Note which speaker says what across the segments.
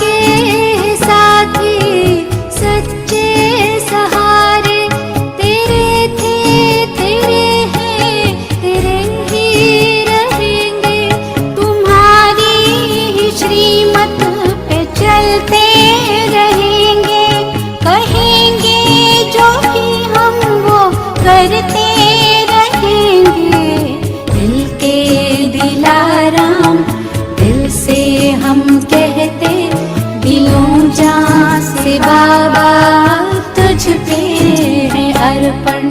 Speaker 1: के साथी सच्चे सहारे तेरे थे, तेरे हैं, तेरे ही रहेंगे। तुम्हारी ही श्रीमत पे चलते रहेंगे, कहेंगे जो भी हम वो करते रहेंगे। दिल के दिलाराम दिल से हम कहते, दिलों जान से बाबा तुझ पे है अर्पण।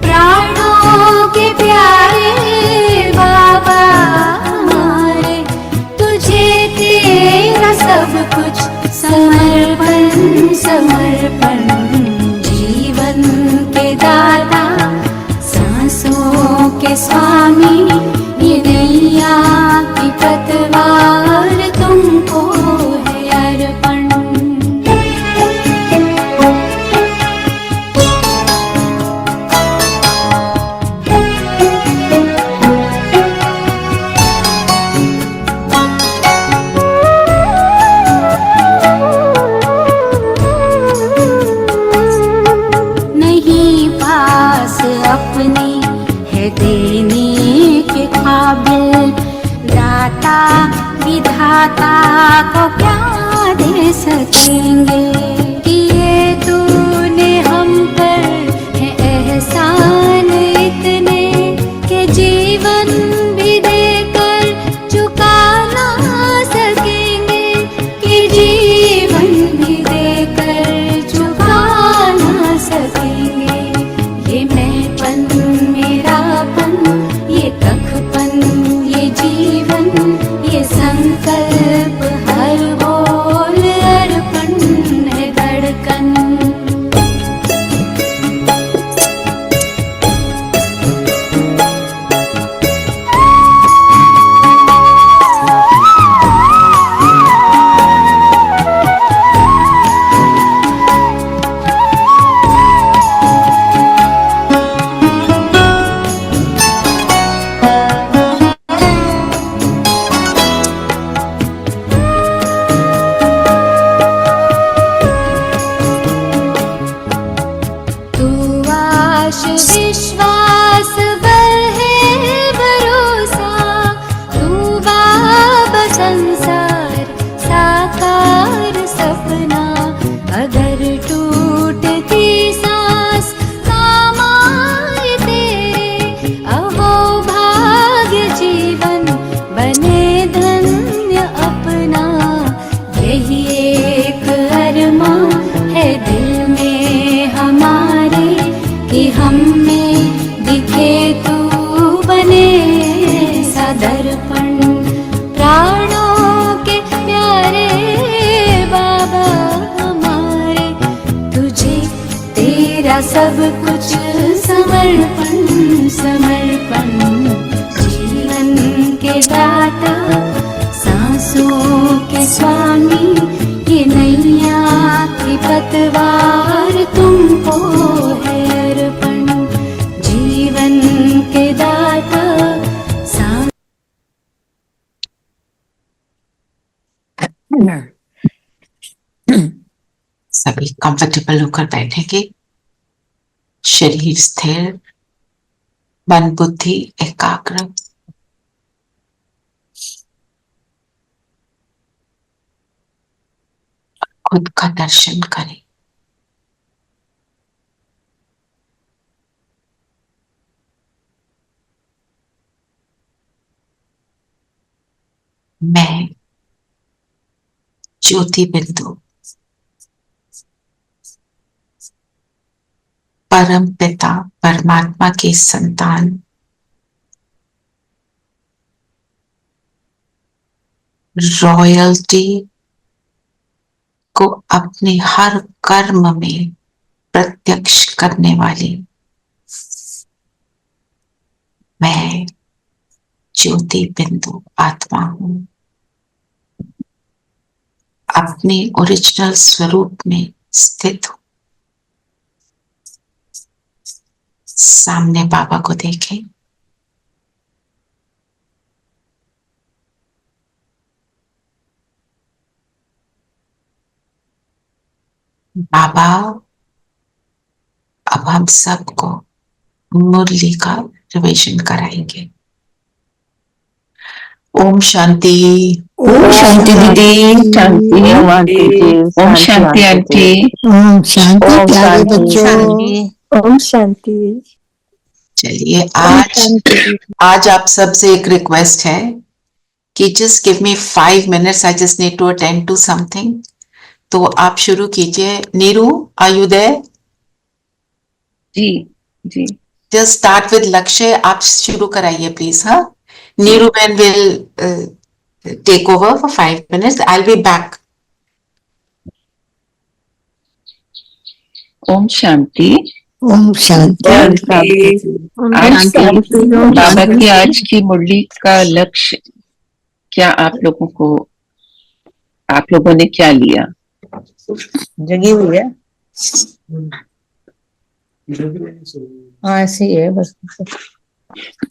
Speaker 1: प्राणों के प्यारे बाबा हमारे, तुझे तेरा सब कुछ समर्पण समर्पण। जीवन के दाता सांसों के स्वामी, ये नैया की पतवार तुमको है अर्पण। नहीं पास अपने है देने के काबिल, दाता विधाता को क्या दे सकेंगे। किए तूने हम पर है एहसान इतने, के जीवन भी देकर चुका ना सकेंगे, कि जीवन भी देकर चुका ना सकेंगे। ये मैंपन मेरापन, ये तखपन, ये जीवन, ये संकल्प हर बोल अर्पण है धड़कन। तू आश विश्वास बल है भरोसा, तू बाबा संसार साकार सपना। अगर टूटती सांस काम आए तेरे, अहो भाग्य जीवन बने धन्य अपना। यही एक अरमा है दिल में हमारे, कि हम में दिखे तू बने सदर्पण। प्राणों के प्यारे बाबा हमारे, तुझे तेरा सब कुछ समर्पण समर्पण। जीवन के दाता सांसों के स्वामी, ये नैया की पतवार तुमको है अर्पण। जीवन के दाता
Speaker 2: सभी कंफर्टेबल होकर बैठेंगे। शरीर स्थिर, मन बुद्धि एकाग्र। खुद का दर्शन करें। मैं ज्योति बिंदु परम पिता परमात्मा की संतान, रॉयल्टी को अपने हर कर्म में प्रत्यक्ष करने वाली मैं ज्योति बिंदु आत्मा हूं। अपने ओरिजिनल स्वरूप में स्थित हूं। सामने बाबा को देखें। बाबा अब हम सबको मुरली का रिविजन कराएंगे। ओम शांति।
Speaker 3: ओम शांति दीदी।
Speaker 4: शांति ओम आंटी जी।
Speaker 3: ओम शांति आंटी।
Speaker 4: ओम शांति
Speaker 3: ओम
Speaker 4: प्यारे
Speaker 3: शांति।
Speaker 4: बच्चों।
Speaker 5: ओम शांति।
Speaker 2: चलिए आज आप सबसे एक रिक्वेस्ट है कि just give me 5 minutes, I just need to attend to something. तो आप शुरू कीजिए। Neeru, are you there?
Speaker 3: जी जी।
Speaker 2: Just start with lakshya. आप शुरू कराइए प्लीज। हाँ, Neeru ma'am will take over for 5 minutes. I will be back.
Speaker 3: Om Shanti.
Speaker 4: Om Shanti.
Speaker 3: आज बाबा की आज की मुरली का लक्ष्य क्या आप लोगों ने क्या लिया?
Speaker 4: जगी हुई है। हाँ ऐसे ही है बस।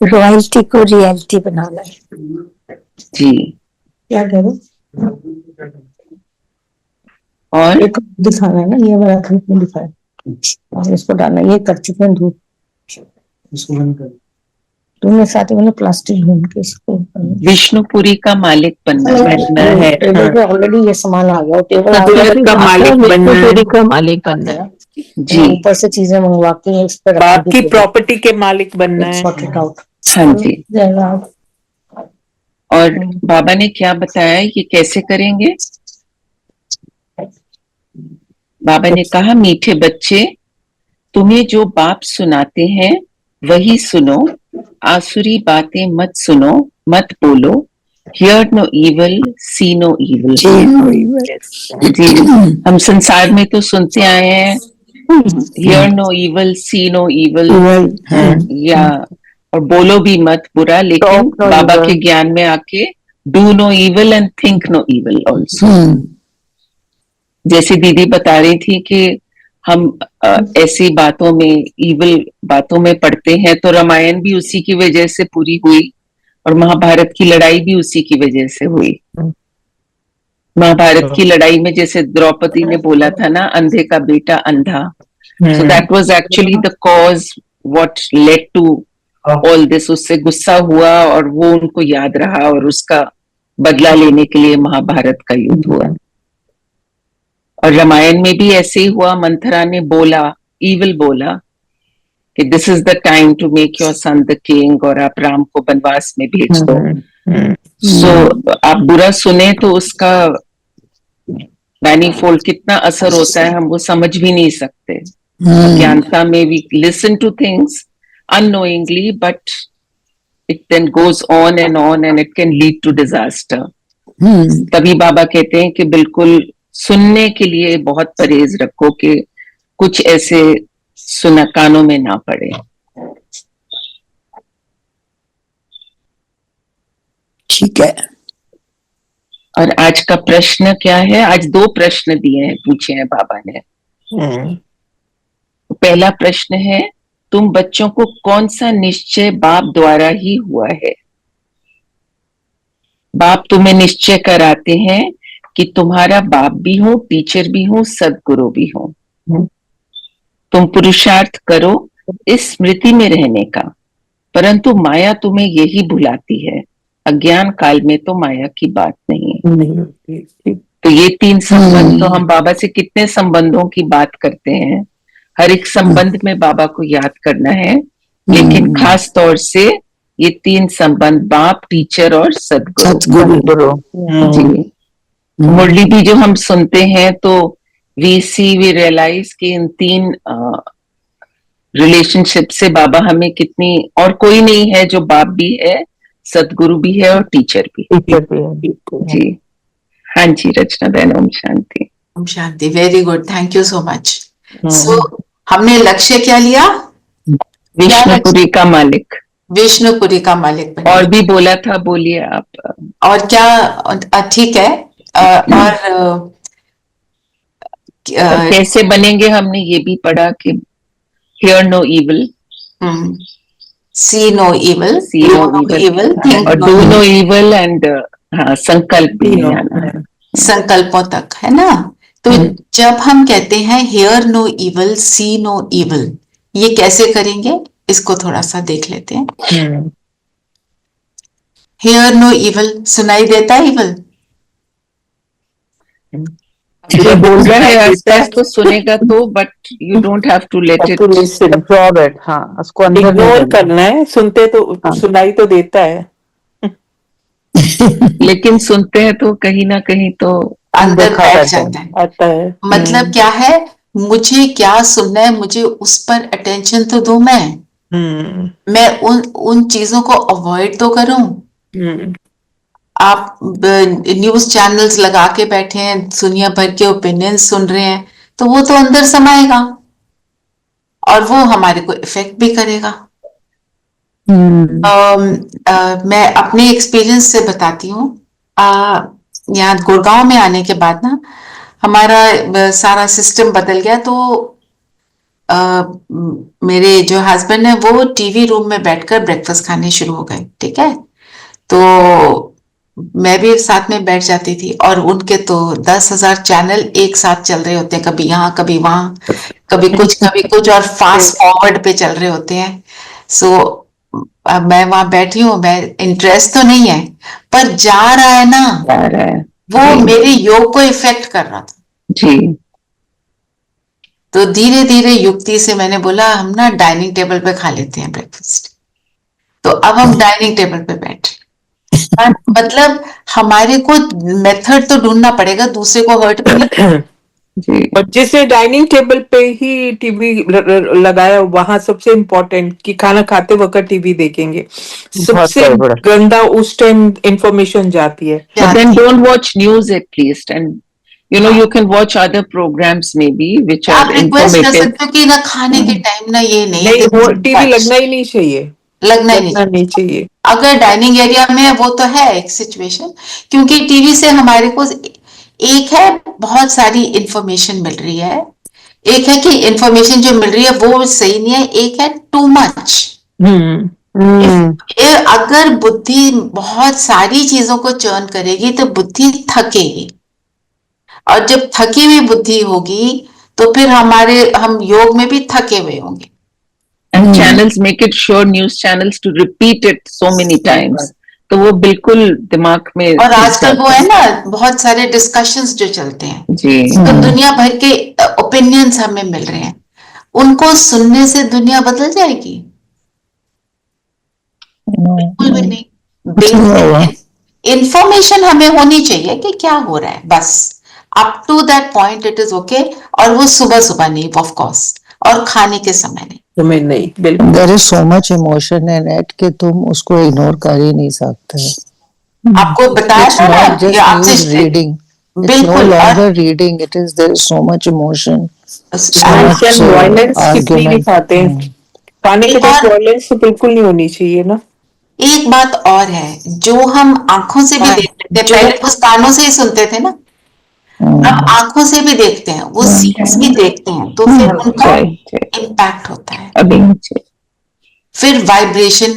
Speaker 5: रॉयल्टी को रियलिटी बनाना है।
Speaker 3: जी।
Speaker 4: क्या करो
Speaker 3: और
Speaker 4: एक दिखाना है ना, ये वाला धूप में दिखाया और इसको डालना। ये कर चुके हैं धूप, इसको बंद कर। तुमने साथ में प्लास्टिक ढूंढ के इसको
Speaker 3: विष्णुपुरी का मालिक बनना है।
Speaker 4: टेबल पे ऑलरेडी ये सामान आ गया। टेबल
Speaker 5: का मालिक बनना है।
Speaker 3: जी।
Speaker 4: ऊपर से चीजें मंगवा के इस पर
Speaker 5: बाप की प्रॉपर्टी के मालिक बनना है।
Speaker 4: Sort it out.
Speaker 3: हाँ जी। और बाबा ने क्या बताया ये कैसे करेंगे? बाबा ने कहा, मीठे बच्चे, तुम्हें जो बाप सुनाते हैं वही सुनो, आसुरी बातें मत सुनो, मत बोलो। Hear no evil, see no evil. जी, हम संसार में तो सुनते आए हैं hear no evil, see no evil, या और बोलो भी मत बुरा, लेकिन बाबा के ज्ञान में आके do no evil and think no evil also. जैसे दीदी बता रही थी कि हम ऐसी बातों में, इविल बातों में पढ़ते हैं, तो रामायण भी उसी की वजह से पूरी हुई और महाभारत की लड़ाई भी उसी की वजह से हुई। महाभारत की लड़ाई में जैसे द्रौपदी ने बोला था ना, अंधे का बेटा अंधा, so that was actually the cause what led to all this. उससे गुस्सा हुआ और वो उनको याद रहा और उसका बदला लेने के लिए महाभारत का युद्ध हुआ। और रामायण में भी ऐसे ही हुआ। मंथरा ने बोला, ईविल बोला कि this is the time to make your son the king, और आप राम को वनवास में भेज दो। सो आप बुरा सुने तो उसका मैनीफोल्ड कितना असर होता है हम वो समझ भी नहीं सकते। अज्ञानता में we listen to things unknowingly, but it then goes on and it can lead to disaster. तभी बाबा कहते हैं कि बिल्कुल सुनने के लिए बहुत परहेज रखो कि कुछ ऐसे सुना कानों में ना पड़े।
Speaker 4: ठीक है।
Speaker 3: और आज का प्रश्न क्या है? आज 2 प्रश्न दिए हैं, पूछे हैं बाबा ने। तो पहला प्रश्न है, तुम बच्चों को कौन सा निश्चय बाप द्वारा ही हुआ है? बाप तुम्हें निश्चय कराते हैं कि तुम्हारा बाप भी हो, टीचर भी हो, सदगुरु भी हो। तुम पुरुषार्थ करो इस स्मृति में रहने का, परंतु माया तुम्हें यही भुलाती है। अज्ञान काल में तो माया की बात नहीं है। तो ये 3 संबंध, तो हम बाबा से कितने संबंधों की बात करते हैं। हर एक संबंध में बाबा को याद करना है, लेकिन खास तौर से ये 3 संबंध, बाप, टीचर और सदगुरु। जी। मुरली भी जो हम सुनते हैं तो वी रियलाइज कि इन 3 रिलेशनशिप से बाबा हमें कितनी, और कोई नहीं है जो बाप भी है, सदगुरु भी है और टीचर भी है। जी हाँ जी रचना बहन, Om Shanti.
Speaker 2: Om Shanti. Very good, thank you so much. So हमने लक्ष्य क्या लिया?
Speaker 3: विष्णुपुरी का मालिक।
Speaker 2: विष्णुपुरी का मालिक।
Speaker 3: और भी बोला था, बोलिए आप।
Speaker 2: और क्या? ठीक है। और
Speaker 3: कैसे बनेंगे हमने ये भी पढ़ा कि hear no evil,
Speaker 2: see no evil,
Speaker 3: और डू नो इविल, एंड हाँ संकल्प भी नहीं आना है।
Speaker 2: संकल्पों तक है ना। तो जब हम कहते हैं hear no evil, see no evil, ये कैसे करेंगे इसको थोड़ा सा देख लेते हैं। Hear no evil, सुनाई देता है evil?
Speaker 3: जो बोल रहा है आसपास तो सुनेगा तो, but you don't have to let it
Speaker 5: absorb it,
Speaker 4: हाँ उसको अंदर नहीं
Speaker 5: इग्नोर
Speaker 4: लेना।
Speaker 5: करना है, सुनते तो सुनाई तो देता है,
Speaker 3: लेकिन सुनते हैं तो कहीं ना कहीं तो
Speaker 2: अंदर
Speaker 4: देखा
Speaker 2: बैठ
Speaker 4: करते हैं।
Speaker 2: जाता है।
Speaker 5: आता है।
Speaker 2: मतलब क्या है, मुझे क्या सुनना है, मुझे उस पर अटेंशन तो दूं मैं उन चीजों को अवॉइड तो करूं। आप न्यूज चैनल्स लगा के बैठे हैं, दुनिया भर के ओपिनियंस सुन रहे हैं, तो वो तो अंदर समाएगा और वो हमारे को इफेक्ट भी करेगा। मैं अपने एक्सपीरियंस से बताती हूँ। यहाँ गुड़गांव में आने के बाद ना हमारा सारा सिस्टम बदल गया। तो मेरे जो हस्बैंड है वो टीवी रूम में बैठकर ब्रेकफास्ट खाने शुरू हो गए, ठीक है। तो मैं भी साथ में बैठ जाती थी और उनके तो 10,000 चैनल एक साथ चल रहे होते हैं, कभी यहाँ कभी वहां, कभी कुछ और फास्ट फॉरवर्ड पे चल रहे होते हैं। सो अब मैं वहां बैठी हूँ, मैं इंटरेस्ट तो नहीं है पर जा रहा है ना, वो मेरे योग को इफेक्ट कर रहा था
Speaker 3: जी।
Speaker 2: तो धीरे धीरे युक्ति से मैंने बोला हम ना डाइनिंग टेबल पे खा लेते हैं ब्रेकफास्ट। तो अब हम डाइनिंग टेबल पे बैठ मतलब हमारे को मेथड तो ढूंढना पड़ेगा दूसरे को हर्ट भी नहीं।
Speaker 5: और जिसने डाइनिंग टेबल पे ही टीवी लगाया वहां सबसे इम्पोर्टेंट कि खाना खाते वक्त टीवी देखेंगे, सबसे गंदा उस टाइम इंफॉर्मेशन जाती है।
Speaker 3: But then don't watch news at least, and you know you can watch other programs maybe which are
Speaker 2: आप रिक्वेस्ट कर
Speaker 3: informative.
Speaker 2: सकते हो कि ना खाने के टाइम ना ये नहीं
Speaker 5: टीवी लगना ही नहीं चाहिए,
Speaker 2: लगना
Speaker 5: नहीं चाहिए।
Speaker 2: अगर डाइनिंग एरिया में है वो तो है एक सिचुएशन, क्योंकि टीवी से हमारे को एक है बहुत सारी इंफॉर्मेशन मिल रही है, एक है कि इंफॉर्मेशन जो मिल रही है वो सही नहीं है, एक है टू मच। अगर बुद्धि बहुत सारी चीजों को चर्न करेगी तो बुद्धि थकेगी, और जब थकी हुई बुद्धि होगी तो फिर हम योग में भी थके हुए होंगे।
Speaker 3: And channels make it sure, news channels, to repeat it so many times. तो वो बिल्कुल दिमाग में।
Speaker 2: और आजकल वो है ना बहुत सारे डिस्कशंस जो चलते हैं
Speaker 3: जी,
Speaker 2: तो दुनिया भर के ओपिनियंस हमें मिल रहे हैं, उनको सुनने से दुनिया बदल जाएगी? बिल्कुल भी नहीं। इंफॉर्मेशन हमें होनी चाहिए कि क्या हो रहा है, बस up to that point it is okay. और वो सुबह सुबह नहीं ऑफ कोर्स, और खाने के समय नहीं।
Speaker 5: तुम्हें नहीं, बिल्कुल।
Speaker 4: There is so much emotion in it कि तुम उसको इग्नोर कर ही नहीं सकते।
Speaker 2: आपको बताया था ना
Speaker 4: ये आपसे रीडिंग,
Speaker 2: बिल्कुल
Speaker 4: longer reading, it is there is so much emotion,
Speaker 5: violence कितनी दिखाते हैं, खाने के बाद वायलेंस तो बिल्कुल नहीं होनी चाहिए ना।
Speaker 2: एक बात और है, जो हम आंखों से भी देखते थे, पहले उस कानों से ही सुनते थे ना, अब आंखों से भी देखते हैं, वो सीन्स भी देखते हैं, तो फिर उनका इम्पैक्ट होता है। फिर वाइब्रेशन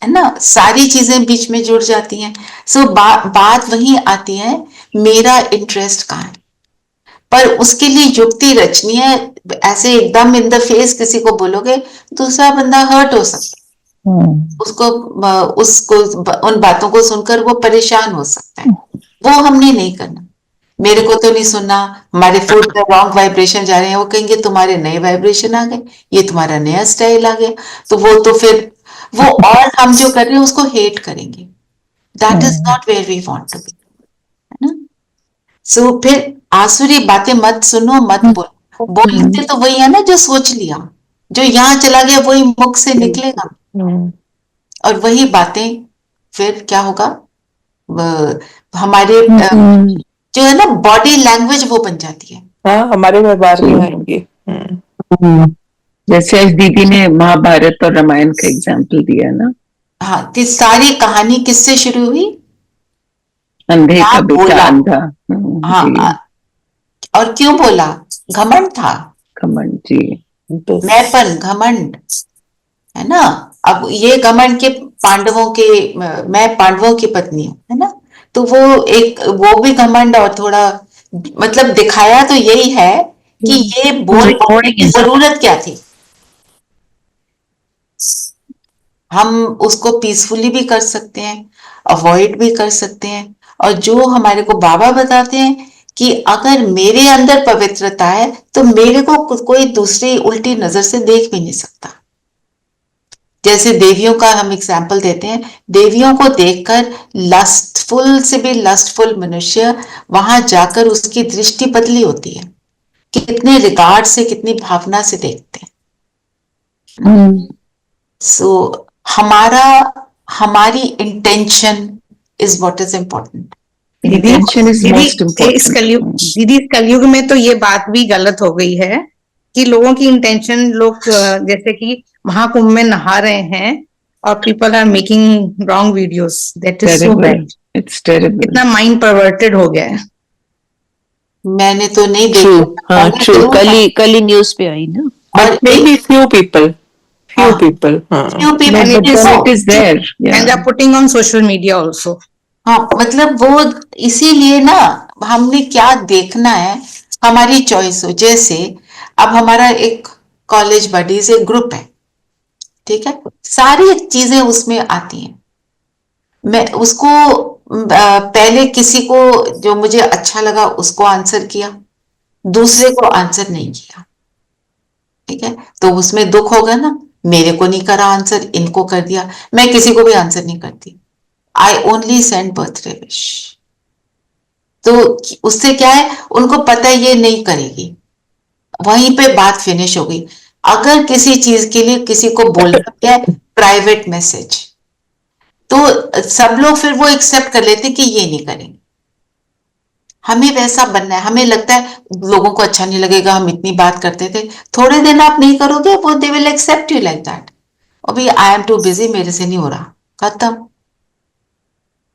Speaker 2: है ना, सारी चीजें बीच में जुड़ जाती हैं। सो बात वही आती है, मेरा इंटरेस्ट कहाँ है। पर उसके लिए युक्ति रचनी है। ऐसे एकदम इन द फेस किसी को बोलोगे दूसरा बंदा हर्ट हो सकता है, उसको उन बातों को सुनकर वो परेशान हो सकता है। वो हमने नहीं करना। मेरे को तो नहीं सुनना, हमारे फूड में रॉन्ग वाइब्रेशन जा रहे हैं, वो कहेंगे तुम्हारे नए वाइब्रेशन आ गए, ये तुम्हारा नया स्टाइल आ गया, तो वो तो फिर वो और हम जो कर रहे हैं उसको हेट करेंगे। That is not where we want to be, है ना। सो फिर आसुरी बातें मत सुनो, मत बोलो। बोलते तो वही है ना जो सोच लिया, जो यहाँ चला गया वही मुख से निकलेगा, और वही बातें फिर क्या होगा, हमारे जो है ना बॉडी लैंग्वेज वो बन जाती है।
Speaker 5: हाँ, हमारे व्यवहार में आएंगे।
Speaker 3: जैसे आज दीदी ने महाभारत और रामायण का एग्जाम्पल दिया ना।
Speaker 2: हाँ, कि सारी कहानी किससे शुरू हुई?
Speaker 3: अंधे का बेटा अंधा।
Speaker 2: हाँ, और क्यों बोला? घमंड था,
Speaker 3: घमंड जी,
Speaker 2: मैंपन, घमंड, है ना। अब ये घमंड के मैं पांडवों की पत्नी हूँ, है ना, तो वो भी घमंड और थोड़ा मतलब दिखाया तो यही है कि ये बोलने की जरूरत क्या थी। हम उसको पीसफुली भी कर सकते हैं, अवॉइड भी कर सकते हैं, और जो हमारे को बाबा बताते हैं कि अगर मेरे अंदर पवित्रता है तो मेरे को कोई दूसरी उल्टी नजर से देख भी नहीं सकता। जैसे देवियों का हम एग्जाम्पल देते हैं, देवियों को देखकर लस्टफुल से भी लस्टफुल मनुष्य वहां जाकर उसकी दृष्टि बदली होती है, कितने रिगार्ड से, कितनी भावना से देखते हैं। सो हमारी intention is what is important.
Speaker 3: Intention is most important.
Speaker 4: दीदी इस कलयुग में तो ये बात भी गलत हो गई है कि लोगों की इंटेंशन, लोग जैसे कि महाकुंभ में नहा रहे हैं और people are making wrong videos, that is so
Speaker 3: Terrible.
Speaker 4: Bad.
Speaker 3: It's terrible.
Speaker 4: इतना माइंड परवर्टेड हो गया है।
Speaker 2: मैंने तो नहीं
Speaker 5: True,
Speaker 2: देखा।
Speaker 5: हाँ,
Speaker 2: मैंने
Speaker 5: true.
Speaker 2: जरूर-
Speaker 6: कल ही न्यूज पे आई ना।
Speaker 2: और
Speaker 5: Maybe few people,
Speaker 2: हाँ।
Speaker 5: हाँ।
Speaker 2: few people
Speaker 3: No, but
Speaker 2: is-
Speaker 3: then it is there.
Speaker 4: And
Speaker 3: Yeah.
Speaker 4: they are putting on social media also.
Speaker 2: हाँ, मतलब वो इसीलिए ना, हमने क्या देखना है हमारी चॉइस हो। जैसे अब हमारा एक कॉलेज बडीज एक ग्रुप है, ठीक है, सारी चीजें उसमें आती हैं। मैं उसको पहले किसी को जो मुझे अच्छा लगा उसको आंसर किया, दूसरे को आंसर नहीं किया, ठीक है, तो उसमें दुख होगा ना। मेरे को नहीं करा आंसर, इनको कर दिया। मैं किसी को भी आंसर नहीं करती, I only send birthday wish. तो उससे क्या है, उनको पता है ये नहीं करेगी, वहीं पे बात फिनिश हो गई। अगर किसी चीज के लिए किसी को बोलना है प्राइवेट मैसेज, तो सब लोग फिर वो एक्सेप्ट कर लेते कि ये नहीं करेंगे। हमें वैसा बनना है, हमें लगता है लोगों को अच्छा नहीं लगेगा, हम इतनी बात करते थे, थोड़े दिन आप नहीं करोगे वो they will accept you like that. अभी आई एम टू बिजी, मेरे से नहीं हो रहा, खत्म।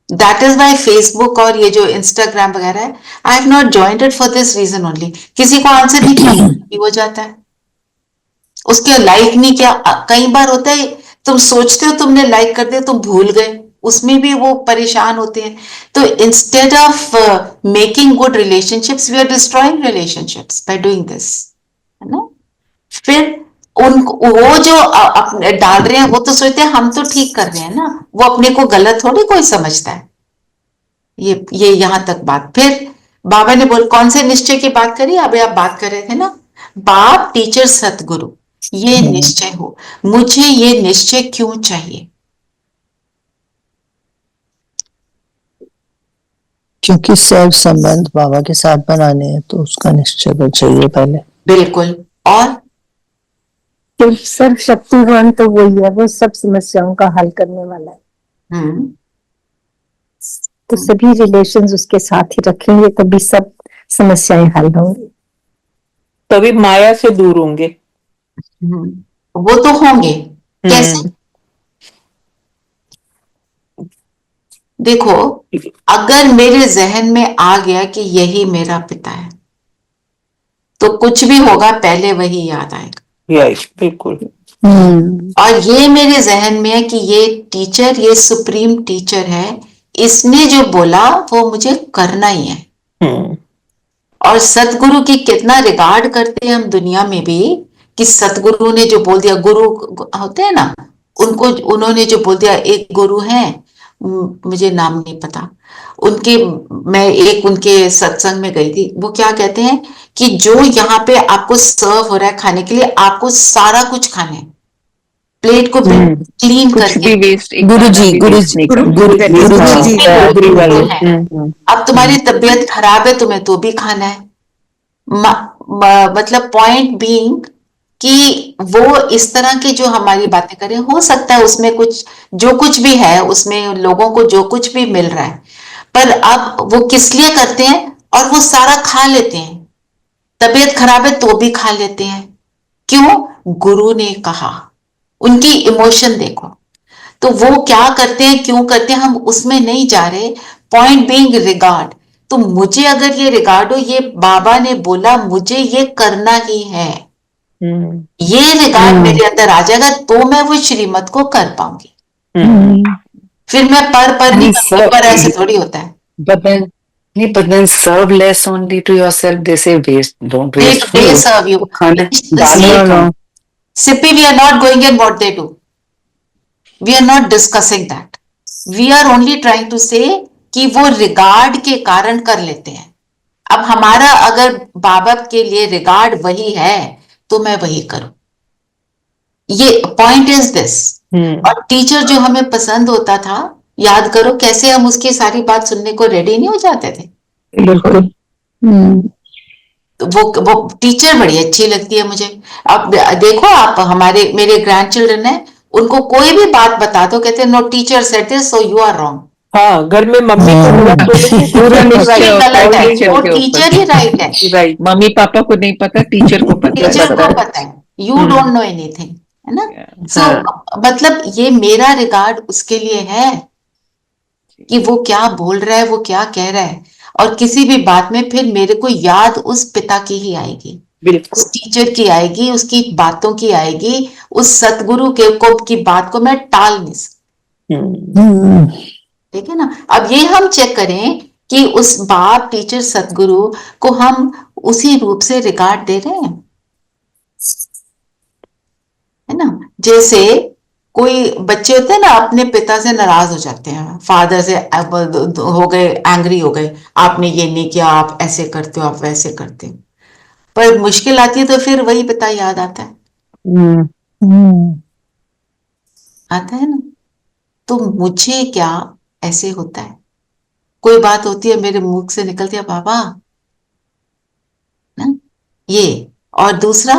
Speaker 2: दैट इज वाई फेसबुक और ये जो इंस्टाग्राम वगैरह है, I have not joined it for this reason only. किसी को आंसर नहीं किया हो जाता है, उसके लाइक नहीं किया। कई बार होता है तुम सोचते हो तुमने लाइक कर दिया, तुम भूल गए, उसमें भी वो परेशान होते हैं। तो instead of making good relationships, we are destroying relationships by doing this, है ना। फिर वो जो अपने डाल रहे हैं वो तो सोचते हैं हम तो ठीक कर रहे हैं ना, वो अपने को गलत थोड़ी कोई समझता है। ये यहां तक बात। फिर बाबा ने कौन से निश्चय की बात करी, अभी आप बात कर रहे थे ना, बाप टीचर सतगुरु, ये निश्चय हो। मुझे ये निश्चय क्यों चाहिए?
Speaker 7: क्योंकि सब संबंध बाबा के साथ बनाने हैं, तो उसका निश्चय तो चाहिए पहले।
Speaker 2: बिल्कुल। और
Speaker 4: तो सर्व शक्तिवान तो वही है, वो सब समस्याओं का हल करने वाला है। तो सभी रिलेशंस उसके साथ ही रखेंगे तभी सब समस्याएं हल होंगी,
Speaker 5: तभी माया से दूर होंगे।
Speaker 2: वो तो होंगे। कैसे? देखो, अगर मेरे जहन में आ गया कि यही मेरा पिता है, तो कुछ भी होगा पहले वही याद आएगा।
Speaker 5: बिल्कुल।
Speaker 2: और ये मेरे जहन में है कि ये टीचर, ये सुप्रीम टीचर है, इसने जो बोला वो मुझे करना ही है। और सतगुरु की कितना रिगार्ड करते हैं हम दुनिया में भी, कि सतगुरु ने जो बोल दिया, गुरु होते हैं ना, उन्होंने जो बोल दिया, एक गुरु हैं, मुझे नाम नहीं पता उनके, मैं एक उनके सत्संग में गई थी, वो क्या कहते हैं कि जो यहाँ पे आपको सर्व हो रहा है खाने के लिए, आपको सारा कुछ खाना है, प्लेट को क्लीन करके। अब तुम्हारी तबीयत खराब है, तुम्हें तो भी खाना है। मतलब पॉइंट बीइंग कि वो इस तरह की जो हमारी बातें करें, हो सकता है उसमें कुछ, जो कुछ भी है उसमें लोगों को जो कुछ भी मिल रहा है, पर अब वो किस लिए करते हैं, और वो सारा खा लेते हैं। तबीयत खराब है तो भी खा लेते हैं। क्यों? गुरु ने कहा। उनकी इमोशन देखो। तो वो क्या करते हैं, क्यों करते हैं, हम उसमें नहीं जा रहे। Point being regard. तो मुझे अगर ये रिगार्ड हो, ये बाबा ने बोला मुझे ये करना ही है, ये रिगार्ड मेरे अंदर आ जाएगा तो मैं वो श्रीमत को कर पाऊंगी। फिर मैं पर नहीं, पर ऐसे थोड़ी होता है।
Speaker 3: But then
Speaker 6: नहीं, but then serve less only to yourself. They say waste, don't waste
Speaker 2: They
Speaker 6: food.
Speaker 2: serve you.
Speaker 6: खाने दाल
Speaker 2: See,
Speaker 6: में कम.
Speaker 2: Sippy, we are not going in what they do. We are not discussing that. We are only trying to say कि वो regard के कारण कर लेते हैं. अब हमारा अगर बाबा के लिए रिगार्ड वही है तो मैं वही करूं. ये पॉइंट इज दिस. और टीचर जो हमें पसंद होता था, याद करो कैसे हम उसकी सारी बात सुनने को रेडी नहीं हो जाते थे.
Speaker 3: बिल्कुल.
Speaker 2: तो वो टीचर बड़ी अच्छी लगती है मुझे. अब देखो आप, हमारे मेरे ग्रैंड चिल्ड्रन है, उनको कोई भी बात बता दो, कहते हैं no teacher said this so you are wrong.
Speaker 5: हाँ, घर में मम्मी को
Speaker 3: पूरा निश्चय
Speaker 2: गलत है,
Speaker 3: टीचर
Speaker 2: वो
Speaker 3: के ऊपर.
Speaker 2: टीचर ही राइट है.
Speaker 5: राइट.
Speaker 3: मम्मी पापा को नहीं पता, टीचर को पता है.
Speaker 2: टीचर को पता है. यू डोंट नो एनीथिंग, है ना. सो मतलब ये मेरा रिगार्ड उसके लिए है कि वो क्या बोल रहा है, वो क्या कह रहा है. और किसी भी बात में फिर मेरे को याद उस पिता की ही आएगी,
Speaker 5: बिल्कुल.
Speaker 2: उस टीचर की आएगी, उसकी बातों की आएगी, उस सतगुरु की बात को मैं टाल नहीं सकती. ठीक है ना. अब ये हम चेक करें कि उस बाप, टीचर, सतगुरु को हम उसी रूप से रिगार्ड दे रहे हैं, है ना. जैसे कोई बच्चे होते हैं ना, अपने पिता से नाराज हो जाते हैं, फादर से हो गए, एंग्री हो गए, आपने ये नहीं किया, आप ऐसे करते हो, आप वैसे करते हो. पर मुश्किल आती है तो फिर वही पिता याद आता है. आता है ना. तो मुझे क्या ऐसे होता है, कोई बात होती है, मेरे मुख से निकलती है बाबा ना, ये. और दूसरा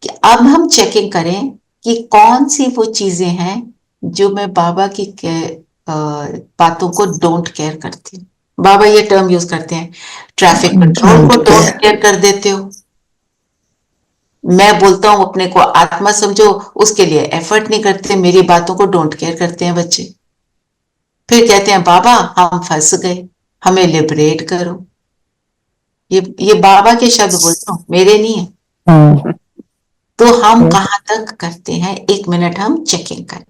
Speaker 2: कि अब हम चेकिंग करें कि कौन सी वो चीजें हैं जो मैं बाबा की बातों को डोंट केयर करती हूँ. बाबा ये टर्म यूज करते हैं, ट्रैफिक कंट्रोल को डोंट केयर कर देते हो. मैं बोलता हूँ अपने को आत्मा समझो, उसके लिए एफर्ट नहीं करते, मेरी बातों को डोंट केयर करते हैं बच्चे. फिर कहते हैं बाबा हम फंस गए, हमें लिबरेट करो. ये बाबा के शब्द बोलता हूँ, मेरे नहीं है. तो हम कहाँ तक करते हैं, 1 मिनट हम चेकिंग करें.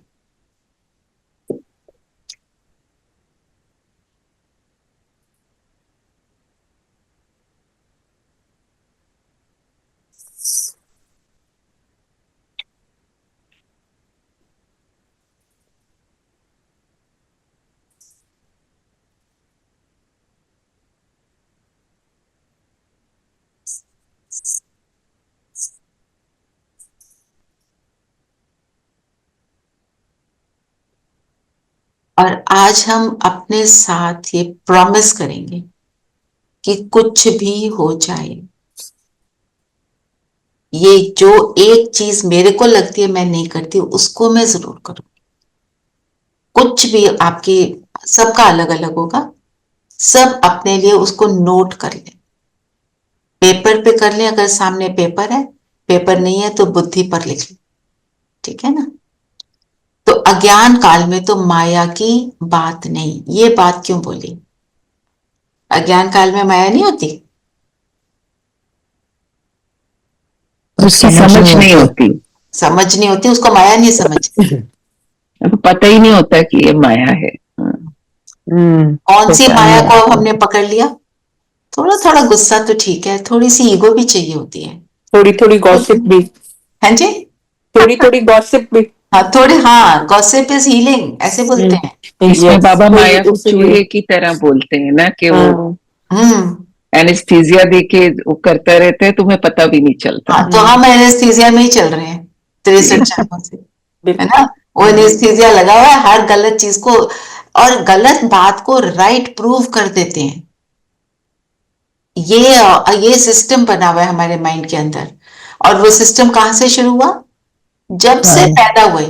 Speaker 2: और आज हम अपने साथ ये प्रॉमिस करेंगे कि कुछ भी हो जाए, ये जो एक चीज मेरे को लगती है मैं नहीं करती, उसको मैं जरूर करूं. कुछ भी आपकी, सबका अलग अलग होगा, सब अपने लिए उसको नोट कर लें, पेपर पे कर लें. अगर सामने पेपर है, पेपर नहीं है तो बुद्धि पर लिख लें. ठीक है ना. तो अज्ञान काल में तो माया की बात नहीं. ये बात क्यों बोली, अज्ञान काल में माया नहीं होती,
Speaker 3: उसकी समझ नहीं होती.
Speaker 2: समझ नहीं होती, उसको माया नहीं समझती.
Speaker 3: पता ही नहीं होता कि ये माया है.
Speaker 2: कौन सी माया को हमने पकड़ लिया. थोड़ा थोड़ा गुस्सा तो ठीक है, थोड़ी सी ईगो भी चाहिए होती है,
Speaker 5: थोड़ी थोड़ी गॉसिप भी.
Speaker 2: हाँ जी,
Speaker 5: थोड़ी थोड़ी गॉसिप भी.
Speaker 2: हाँ थोड़ी, हाँ गॉसिप इज हीलिंग ऐसे बोलते हैं.
Speaker 3: इसमें बाबा माया को चूहे की तरह बोलते हैं ना, कि वो एनेस्थीसिया देके वो करता रहता है, तुम्हें पता भी नहीं चलता.
Speaker 2: हाँ, तो हम एनेस्थीसिया में ही चल रहे हैं 63 सालों से, है ना. वो एनेस्थीसिया लगा हुआ है, हर गलत चीज को और गलत बात को राइट प्रूव कर देते हैं. ये सिस्टम बना हुआ है हमारे माइंड के अंदर. और वो सिस्टम कहाँ से शुरू हुआ, जब से पैदा हुए.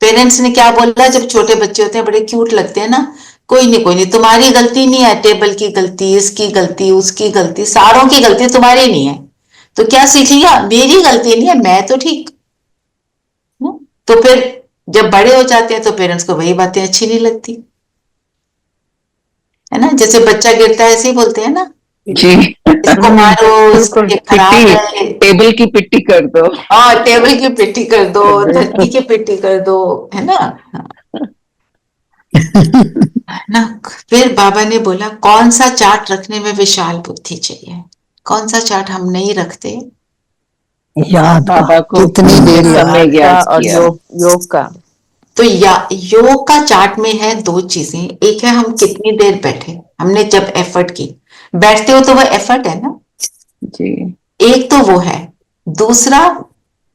Speaker 2: पेरेंट्स ने क्या बोला, जब छोटे बच्चे होते हैं बड़े क्यूट लगते हैं ना, कोई नहीं तुम्हारी गलती नहीं है, टेबल की गलती, इसकी गलती, उसकी गलती, सारों की गलती, तुम्हारी नहीं है. तो क्या सीख लिया, मेरी गलती नहीं है, मैं तो ठीक. तो फिर जब बड़े हो जाते हैं तो पेरेंट्स को वही बातें अच्छी नहीं लगती, है ना. जैसे बच्चा गिरता है ऐसे ही बोलते हैं ना,
Speaker 3: जी,
Speaker 2: इसको मारो, इसको खराब है,
Speaker 3: टेबल की पिट्टी कर दो.
Speaker 2: हाँ टेबल की पिट्टी कर दो, धरती की पिट्टी कर दो, है ना. ना। फिर बाबा ने बोला कौन सा चार्ट रखने में विशाल बुद्धि चाहिए, कौन सा चार्ट हम नहीं रखते।
Speaker 7: याद का
Speaker 3: बाबा को
Speaker 7: कितनी देर
Speaker 3: समय
Speaker 7: याद
Speaker 3: ज्ञात
Speaker 5: और
Speaker 3: किया।
Speaker 5: योग का।
Speaker 2: तो योग का चार्ट में है दो चीजें, एक है हम कितनी देर बैठे, हमने जब एफर्ट की, बैठते हो तो वो एफर्ट है ना,
Speaker 3: जी,
Speaker 2: एक तो वो है, दूसरा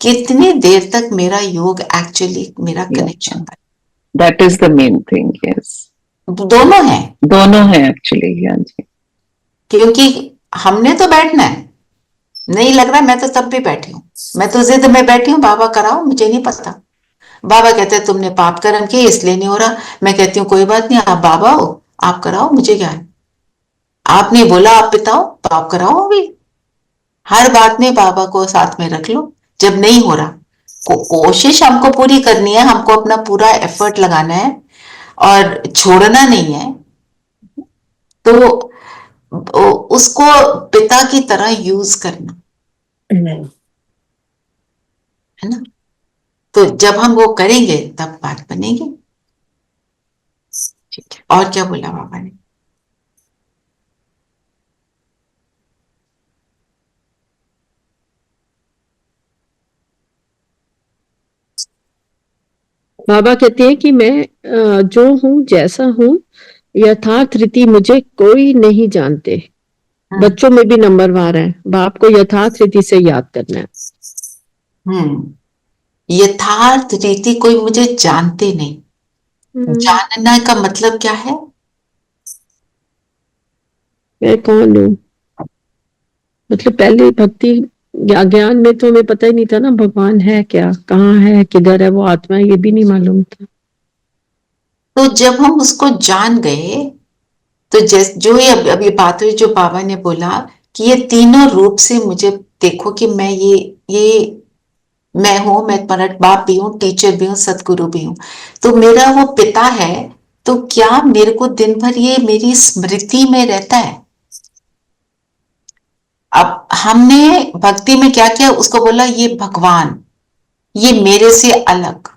Speaker 2: कितनी देर तक मेरा योग एक्चुअली मेरा कनेक्शन है,
Speaker 3: that is the main thing. Yes,
Speaker 2: दोनों है।
Speaker 3: दोनों है एक्चुअली। हाँ जी,
Speaker 2: क्योंकि हमने तो बैठना है, नहीं लग रहा, मैं तो तब भी बैठी हूँ, मैं तो जिद में बैठी हूँ बाबा कराओ, मुझे नहीं पता। बाबा कहते हैं तुमने पाप कर्म किए इसलिए नहीं हो रहा। मैं कहती हूँ कोई बात नहीं, आप बाबा हो, आप कराओ, मुझे क्या है। आपने बोला आप पिता हो तो आप कराओ अभी। हर बात में बाबा को साथ में रख लो। जब नहीं हो रहा, कोशिश हमको पूरी करनी है, हमको अपना पूरा एफर्ट लगाना है और छोड़ना नहीं है। तो उसको पिता की तरह यूज करना है ना। तो जब हम वो करेंगे तब बात बनेगी। ठीक है, और क्या बोला बाबा ने।
Speaker 8: बाबा कहते हैं कि मैं जो हूँ जैसा हूँ, यथार्थ रीति मुझे कोई नहीं जानते। बच्चों में भी नंबरवार है, बाप को यथार्थ रीति से याद करना है।
Speaker 2: यथार्थ रीति कोई मुझे जानते नहीं। जानना का मतलब क्या है।
Speaker 8: मैं कौन हूँ, मतलब पहले भक्ति या ज्ञान में तो हमें पता ही नहीं था ना, भगवान है क्या, कहाँ है, किधर है वो आत्मा, ये भी नहीं मालूम था।
Speaker 2: तो जब हम उसको जान गए, तो जो ही अभी बात हुई, जो बाबा ने बोला कि ये तीनों रूप से मुझे देखो कि मैं ये मैं हूं, मैं तुम्हारा बाप भी हूँ, टीचर भी हूँ, सदगुरु भी हूँ, तो मेरा वो पिता है। तो क्या मेरे को दिन भर ये मेरी स्मृति में रहता है। अब हमने भक्ति में क्या किया, उसको बोला ये भगवान, ये मेरे से अलग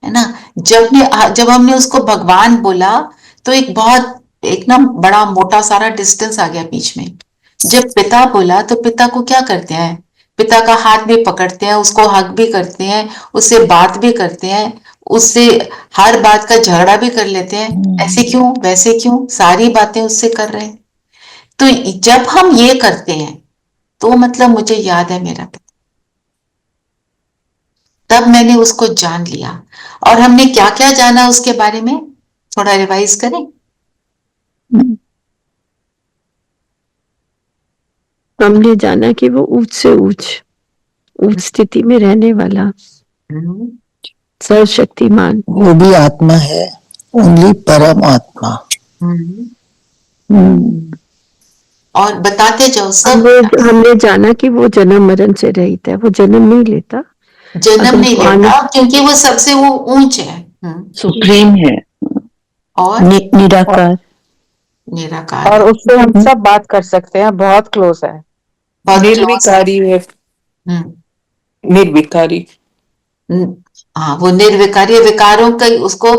Speaker 2: है ना। जब हमने उसको भगवान बोला तो एक ना बड़ा मोटा सारा डिस्टेंस आ गया बीच में। जब पिता बोला तो पिता को क्या करते हैं, पिता का हाथ भी पकड़ते हैं, उसको हक भी करते हैं, उससे बात भी करते हैं, उससे हर बात का झगड़ा भी कर लेते हैं, ऐसे क्यों वैसे क्यों, सारी बातें उससे कर रहे हैं। तो जब हम ये करते हैं तो मतलब मुझे याद है मेरा पिता, तब मैंने उसको जान लिया। और हमने क्या क्या जाना उसके बारे में, थोड़ा रिवाइज करें।
Speaker 8: हमने जाना कि वो ऊंच से ऊंच स्थिति में रहने वाला, सर्वशक्तिमान,
Speaker 7: वो भी आत्मा है, ओनली परम आत्मा।
Speaker 2: और बताते जाओ सब।
Speaker 8: हमने जाना कि वो जन्म मरण से रहित है, वो जन्म नहीं लेता,
Speaker 2: जन्म नहीं लेता क्योंकि वो सबसे वो ऊंच है,
Speaker 3: सुप्रीम है
Speaker 2: और
Speaker 7: निराकार।
Speaker 2: निराकार
Speaker 5: और
Speaker 2: है,
Speaker 5: उससे हम सब बात कर सकते हैं, बहुत क्लोज है।
Speaker 2: बहुत close है।
Speaker 5: निर्विकारी है, निर्विकारी।
Speaker 2: हाँ, वो निर्विकारी है, विकारों का उसको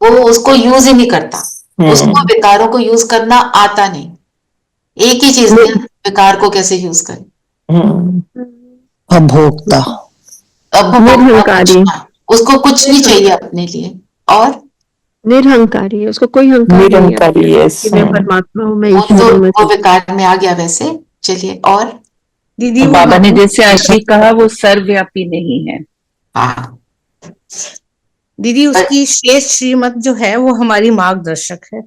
Speaker 2: वो उसको यूज ही नहीं करता, उसको विकारों को यूज करना आता नहीं। एक ही चीज है, विकार को कैसे यूज करें।
Speaker 7: अभोक्ता।
Speaker 2: अब
Speaker 8: निरहंकारी,
Speaker 2: उसको कुछ नहीं चाहिए अपने लिए, और
Speaker 8: निरहंकारी है, उसको कोई हंकार नहीं है
Speaker 5: निरंकारी है।
Speaker 8: कि मैं परमात्मा हूँ, मैं
Speaker 2: वो
Speaker 8: ईश्वर
Speaker 2: तो
Speaker 8: हूँ, मैं
Speaker 2: वो विकार में आ गया वैसे। चलिए, और
Speaker 9: दीदी वो
Speaker 3: बाबा ने जैसे आखिरी कहा, वो सर्वव्यापी नहीं है।
Speaker 2: हाँ,
Speaker 9: दीदी उसकी श्रेष्ठ श्रीमत जो है वो हमारी मार्गदर्शक है।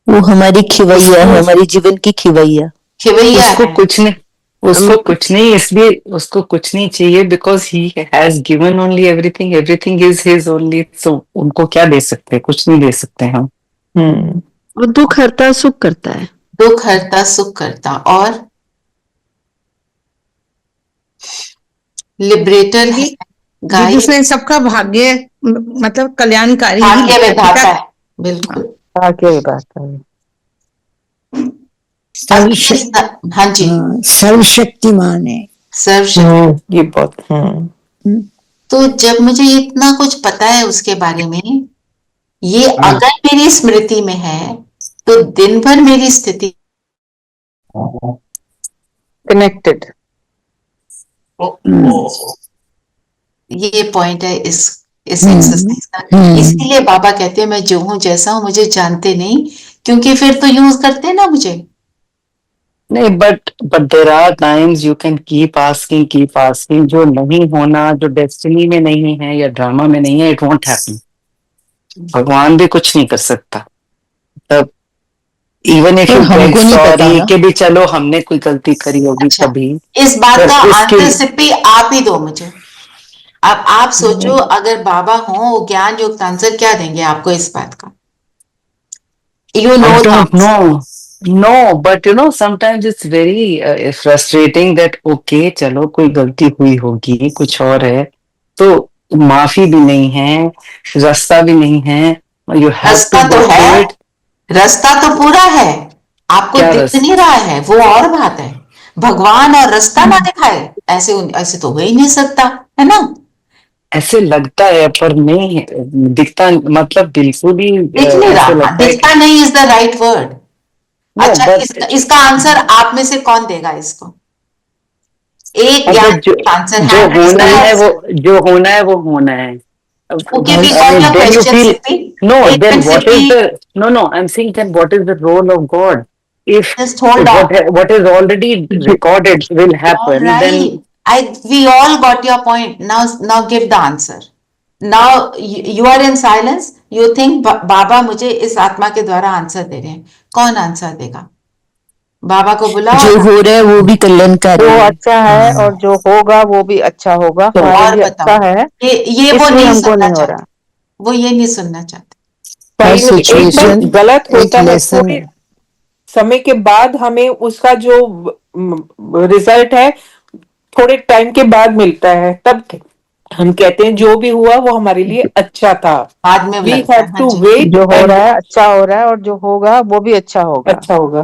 Speaker 7: वो हमारी खिवैया है, हमारी जीवन की खिवैया।
Speaker 2: खिवैया
Speaker 6: उसको
Speaker 2: है।
Speaker 6: कुछ नहीं, उसको कुछ नहीं, इसलिए उसको कुछ नहीं चाहिए, because he has given only everything, everything is his only. So उनको क्या दे सकते हैं, कुछ नहीं दे सकते हम।
Speaker 8: वो दुख हरता सुख करता है,
Speaker 2: दुख हरता सुख करता, और लिबरेटर है,
Speaker 9: दीदी उसने सबका भाग्य मतलब कल्याणकारी ही
Speaker 2: भाग्य
Speaker 9: लिखा
Speaker 2: विधाता
Speaker 9: है।
Speaker 2: है, बिल्कुल।
Speaker 5: क्या बात है।
Speaker 2: हाँ जी,
Speaker 7: सर्वशक्तिमान है।
Speaker 2: सर्वशक्ति।
Speaker 5: ये बहुत
Speaker 2: तो जब मुझे इतना कुछ पता है उसके बारे में, ये अगर मेरी स्मृति में है तो दिन भर मेरी स्थिति
Speaker 6: कनेक्टेड।
Speaker 2: ये पॉइंट है इस एक्सरसाइज का। इसीलिए बाबा कहते हैं मैं जो हूं जैसा हूं मुझे जानते नहीं, क्योंकि फिर तो यूज करते ना मुझे।
Speaker 6: नहीं, but there are times you can keep asking, जो नहीं होना, जो डेस्टिनी में नहीं है या ड्रामा में नहीं है, इट वोंट हैपन। भगवान भी कुछ नहीं कर सकता। तब even if you beg sorry कि भी चलो हमने कोई गलती करी होगी।
Speaker 2: अच्छा,
Speaker 6: कभी
Speaker 2: इस बात का आंसर सिर्फ आप ही दो मुझे। अब आप सोचो अगर बाबा हो, वो ज्ञान युक्त आंसर क्या देंगे आपको इस बात का? You know
Speaker 6: I don't
Speaker 2: that.
Speaker 6: know. No, but you know, sometimes it's very frustrating that okay, चलो कोई गलती हुई होगी, कुछ और है, तो माफी भी नहीं है, रास्ता भी नहीं है, you have
Speaker 2: रास्ता
Speaker 6: to
Speaker 2: तो
Speaker 6: go
Speaker 2: है,
Speaker 6: through it.
Speaker 2: रास्ता तो पूरा है, आपको
Speaker 6: क्या
Speaker 2: दिख
Speaker 6: रास्ता?
Speaker 2: नहीं रहा है, वो और बात है। भगवान और रास्ता ना दिखाए, ऐसे तो हो ही नहीं सकता, है ना?
Speaker 6: ऐसे लगता है पर नहीं है, दिखता, मतलब बिल्कुल ही
Speaker 2: दिख नहीं
Speaker 6: ऐसे
Speaker 2: रहा,
Speaker 6: लगता है
Speaker 2: दिखता नहीं is the right word.
Speaker 6: No,
Speaker 2: अच्छा,
Speaker 6: but
Speaker 2: इसका आंसर आप में से कौन देगा इसको? एक ज्ञान आंसर
Speaker 6: जो
Speaker 2: है,
Speaker 6: होना है वो होना है।
Speaker 2: Okay, we got your
Speaker 6: Then you
Speaker 2: question,
Speaker 6: feel
Speaker 2: Sippy.
Speaker 6: no.
Speaker 2: एक
Speaker 6: Then
Speaker 2: minute,
Speaker 6: what is
Speaker 2: Sippy,
Speaker 6: the no? I'm saying then what is the role of God? If
Speaker 2: just hold on.
Speaker 6: what is already recorded will
Speaker 2: All
Speaker 6: happen, then
Speaker 2: right, we all got your point. Now give the answer. Now you are in silence. You think बाबा मुझे इस आत्मा के द्वारा answer दे रहे हैं। कौन answer देगा? बाबा को बुलाओ।
Speaker 7: जो हो रहा है वो भी कल्याणकारी
Speaker 10: जो
Speaker 7: है।
Speaker 10: अच्छा है और जो होगा वो भी अच्छा होगा।
Speaker 2: तो
Speaker 10: हमारे
Speaker 2: और
Speaker 10: लिए
Speaker 2: बताओ,
Speaker 10: अच्छा है,
Speaker 2: ये वो
Speaker 10: इसलिए
Speaker 2: नहीं
Speaker 10: हमको
Speaker 2: सुनना
Speaker 10: नहीं हो रहा।
Speaker 2: चाहते, वो ये नहीं सुनना चाहते।
Speaker 7: हर
Speaker 5: एक बार
Speaker 7: सिचुएशन
Speaker 5: गलत होता
Speaker 7: एक
Speaker 5: है,
Speaker 7: लेसन
Speaker 5: थोड़े
Speaker 7: है।
Speaker 5: समय के बाद हमें उसका जो रिजल्ट है थोड़े टाइम के बाद मिलता है, तब हम कहते हैं जो भी हुआ वो हमारे लिए अच्छा था।
Speaker 2: बाद में
Speaker 5: वी
Speaker 2: लगता
Speaker 5: हैव
Speaker 2: है। हाँ
Speaker 5: टू
Speaker 2: जी,
Speaker 5: वेट
Speaker 10: जो हो
Speaker 5: एंड
Speaker 10: रहा है अच्छा हो रहा है और जो होगा वो भी अच्छा होगा।
Speaker 5: अच्छा होगा।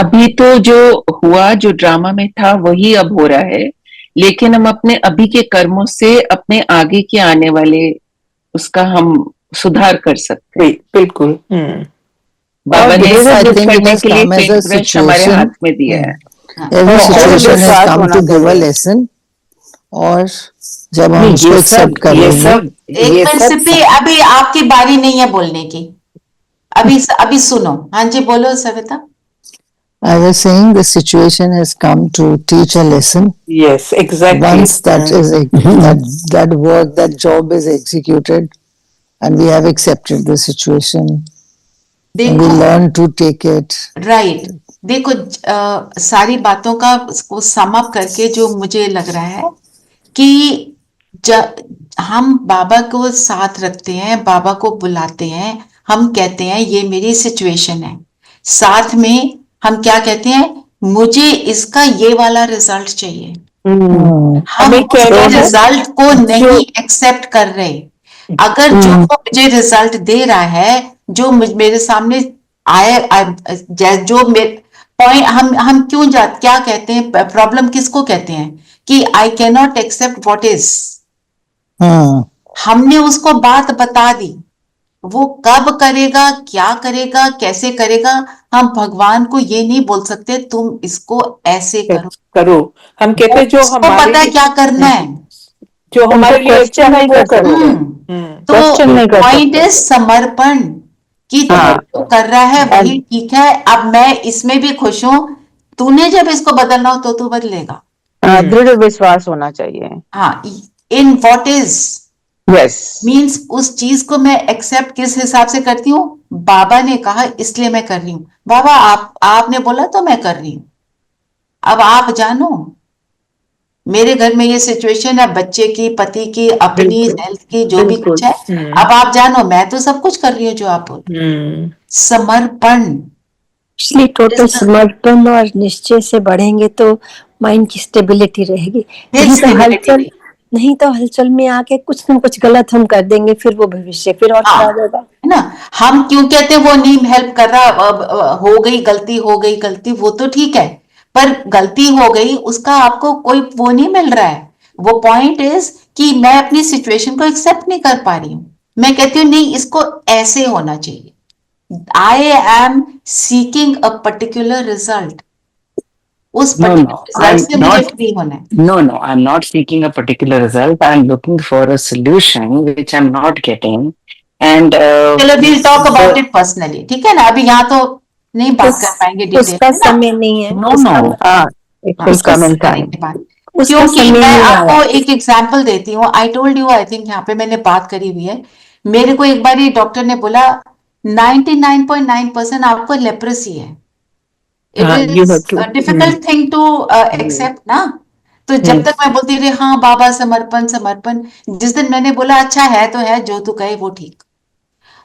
Speaker 3: अभी तो जो हुआ, जो ड्रामा में था, वही अब हो रहा है, लेकिन हम अपने अभी के कर्मों से अपने आगे के आने वाले उसका हम सुधार कर सकते हैं।
Speaker 5: बिल्कुल।
Speaker 3: बाबा ने
Speaker 7: Yes, I
Speaker 3: सब
Speaker 7: think it
Speaker 3: करने
Speaker 7: has
Speaker 3: के लिए
Speaker 7: come as a
Speaker 3: पेंट हमारे
Speaker 7: situation.
Speaker 3: हाथ में दिया है।
Speaker 7: Every
Speaker 10: और
Speaker 7: situation has
Speaker 10: विश्वास
Speaker 7: come
Speaker 10: होना
Speaker 7: to give a
Speaker 10: चाहिए।
Speaker 7: lesson. और जब हम
Speaker 6: नहीं,
Speaker 7: उसको एक्सेप्ट कर
Speaker 6: ये
Speaker 7: लेंगे,
Speaker 6: सब
Speaker 2: एक
Speaker 6: ये
Speaker 2: मिनट
Speaker 6: सब
Speaker 2: सिर्फ, अभी आपकी बारी नहीं है बोलने की। अभी सुनो। हाँ जी, बोलो Savita.
Speaker 7: I was saying the situation has come to teach a lesson.
Speaker 5: Yes, exactly.
Speaker 7: Once that is that work, that job is executed, and we have accepted the situation, and we
Speaker 2: देखो,
Speaker 7: learn to take it.
Speaker 2: Right, देखो, सारी बातों का को sum up करके जो मुझे लग रहा है कि हम बाबा को साथ रखते हैं, बाबा को बुलाते हैं, हम कहते हैं ये मेरी सिचुएशन है, साथ में हम क्या कहते हैं, मुझे इसका ये वाला रिजल्ट चाहिए। हम
Speaker 5: हमें कहना है
Speaker 2: रिजल्ट को नहीं एक्सेप्ट कर रहे। अगर जो मुझे रिजल्ट दे रहा है, जो मेरे सामने आए, जो पॉइंट, हम क्यों क्या कहते हैं, प्रॉब्लम किसको कहते हैं कि I can not accept what is. हमने उसको बात बता दी, वो कब करेगा, क्या करेगा, कैसे करेगा, हम भगवान को ये नहीं बोल सकते तुम इसको ऐसे करो।
Speaker 5: हम कहते हैं जो
Speaker 2: उसको
Speaker 5: हमारे
Speaker 2: पता है क्या करना है,
Speaker 5: जो हमारे लिए अच्छा
Speaker 10: क्वेश्चन
Speaker 5: है
Speaker 10: नहीं
Speaker 5: वो
Speaker 10: कर
Speaker 5: करो।
Speaker 2: तो
Speaker 10: क्वेश्चन नहीं कर
Speaker 2: पॉइंट
Speaker 10: सकते।
Speaker 2: इज समर्पण कि तू कर रहा है वही ठीक है, अब मैं इसमें भी खुश हूं, तूने जब इसको बदलना हो तो तू बदलेगा।
Speaker 10: दृढ़ विश्वास होना चाहिए।
Speaker 2: हाँ, in what is
Speaker 10: yes,
Speaker 2: means उस चीज को मैं एक्सेप्ट किस हिसाब से करती हूँ, बाबा ने कहा इसलिए मैं कर रही हूँ, बाबा आपने बोला तो मैं कर रही हूँ। अब आप जानो, मेरे घर में ये सिचुएशन है, बच्चे की, पति की, अपनी हेल्थ की, जो भी कुछ है, अब आप जानो मैं तो सब कुछ कर रही हूँ जो आप बोल। समर्पण,
Speaker 4: इसलिए टोटल समर्पण और निश्चय से बढ़ेंगे तो माइंड की स्टेबिलिटी रहेगी। नहीं तो हलचल में आके कुछ न कुछ गलत हम कर देंगे, फिर वो भविष्य फिर और खराब होगा,
Speaker 2: है ना। हम क्यों कहते हैं वो नहीं हेल्प कर रहा, हो गई गलती, वो तो ठीक है, पर गलती हो गई उसका आपको कोई वो नहीं मिल रहा है। वो पॉइंट इज कि मैं अपनी सिचुएशन को एक्सेप्ट नहीं कर पा रही हूं, मैं कहती हूँ नहीं इसको ऐसे होना चाहिए, I am seeking a particular result, उस
Speaker 6: No,
Speaker 2: particular
Speaker 6: no,
Speaker 2: result
Speaker 6: I'm
Speaker 2: से मुझे
Speaker 6: not.
Speaker 2: फ्री होना है.
Speaker 6: No, I'm not seeking a particular result. I'm looking for a solution which I'm not getting. And
Speaker 2: चलो we'll talk about
Speaker 6: the,
Speaker 2: it personally, ठीक है ना, अभी यहाँ तो नहीं बात कर पाएंगे डिटेल
Speaker 4: उसका
Speaker 2: में ना.
Speaker 4: समय नहीं है,
Speaker 6: no,
Speaker 4: उसका
Speaker 6: no.
Speaker 10: It
Speaker 2: हाँ,
Speaker 10: will
Speaker 2: उसका
Speaker 10: come in time.
Speaker 2: करेंगे बात.
Speaker 4: उसका
Speaker 2: क्योंकि
Speaker 4: समय
Speaker 2: मैं
Speaker 4: नहीं
Speaker 2: आपको
Speaker 4: आया।
Speaker 2: एक एग्जांपल देती हूँ. I told you, I think यहाँ पे मैंने बात करी हुई है. मेरे को एक बार ये डॉक्टर ने बोला 99.9% आपको लेप्रेसी है. इट
Speaker 10: हाँ, you
Speaker 2: is
Speaker 10: have to.
Speaker 2: Difficult thing to accept ना. तो जब तक मैं बोलती रही हाँ बाबा समर्पण समर्पण, जिस दिन मैंने बोला अच्छा है तो है, जो तू कहे वो ठीक,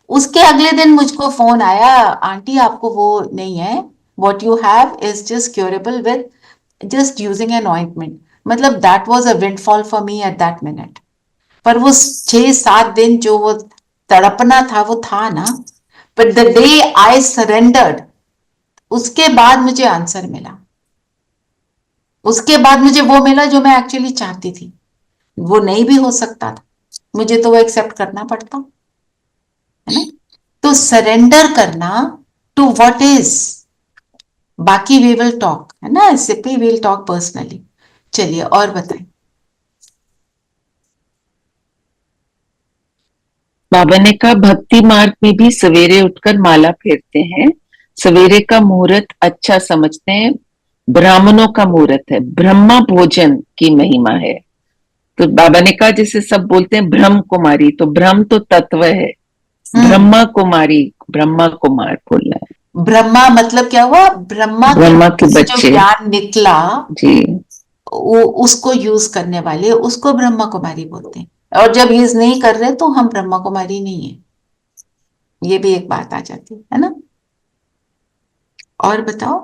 Speaker 2: उसके अगले दिन मुझको फोन आया, आंटी आपको वो नहीं है, what you have is just curable with just using an ointment. मतलब that was a windfall for me at that minute. पर वो 6-7 दिन जो वो तड़पना था वो था ना. but the day I surrendered, उसके बाद मुझे आंसर मिला, उसके बाद मुझे वो मिला जो मैं एक्चुअली चाहती थी. वो नहीं भी हो सकता था, मुझे तो वो एक्सेप्ट करना पड़ता है ना. तो सरेंडर करना टू व्हाट इज, बाकी वी विल टॉक है ना, इससे पे वी विल टॉक पर्सनली. चलिए और बताएं.
Speaker 3: बाबा ने कहा भक्ति मार्ग में भी सवेरे उठकर माला फेरते हैं, सवेरे का मुहूर्त अच्छा समझते हैं, ब्राह्मणों का मुहूर्त है, ब्रह्मा भोजन की महिमा है. तो बाबा ने कहा जैसे सब बोलते हैं ब्रह्म कुमारी, तो ब्रह्म तो तत्व है, ब्रह्मा कुमारी, ब्रह्मा कुमार बोलना है.
Speaker 2: ब्रह्मा मतलब क्या हुआ, ब्रह्मा
Speaker 3: के
Speaker 2: से जो
Speaker 3: बच्चे
Speaker 2: ज्ञान निकला
Speaker 3: जी,
Speaker 2: उसको यूज करने वाले उसको ब्रह्मा कुमारी बोलते हैं. और जब यूज नहीं कर रहे तो हम ब्रह्मा कुमारी नहीं है. ये भी एक बात आ जाती है ना. और बताओ,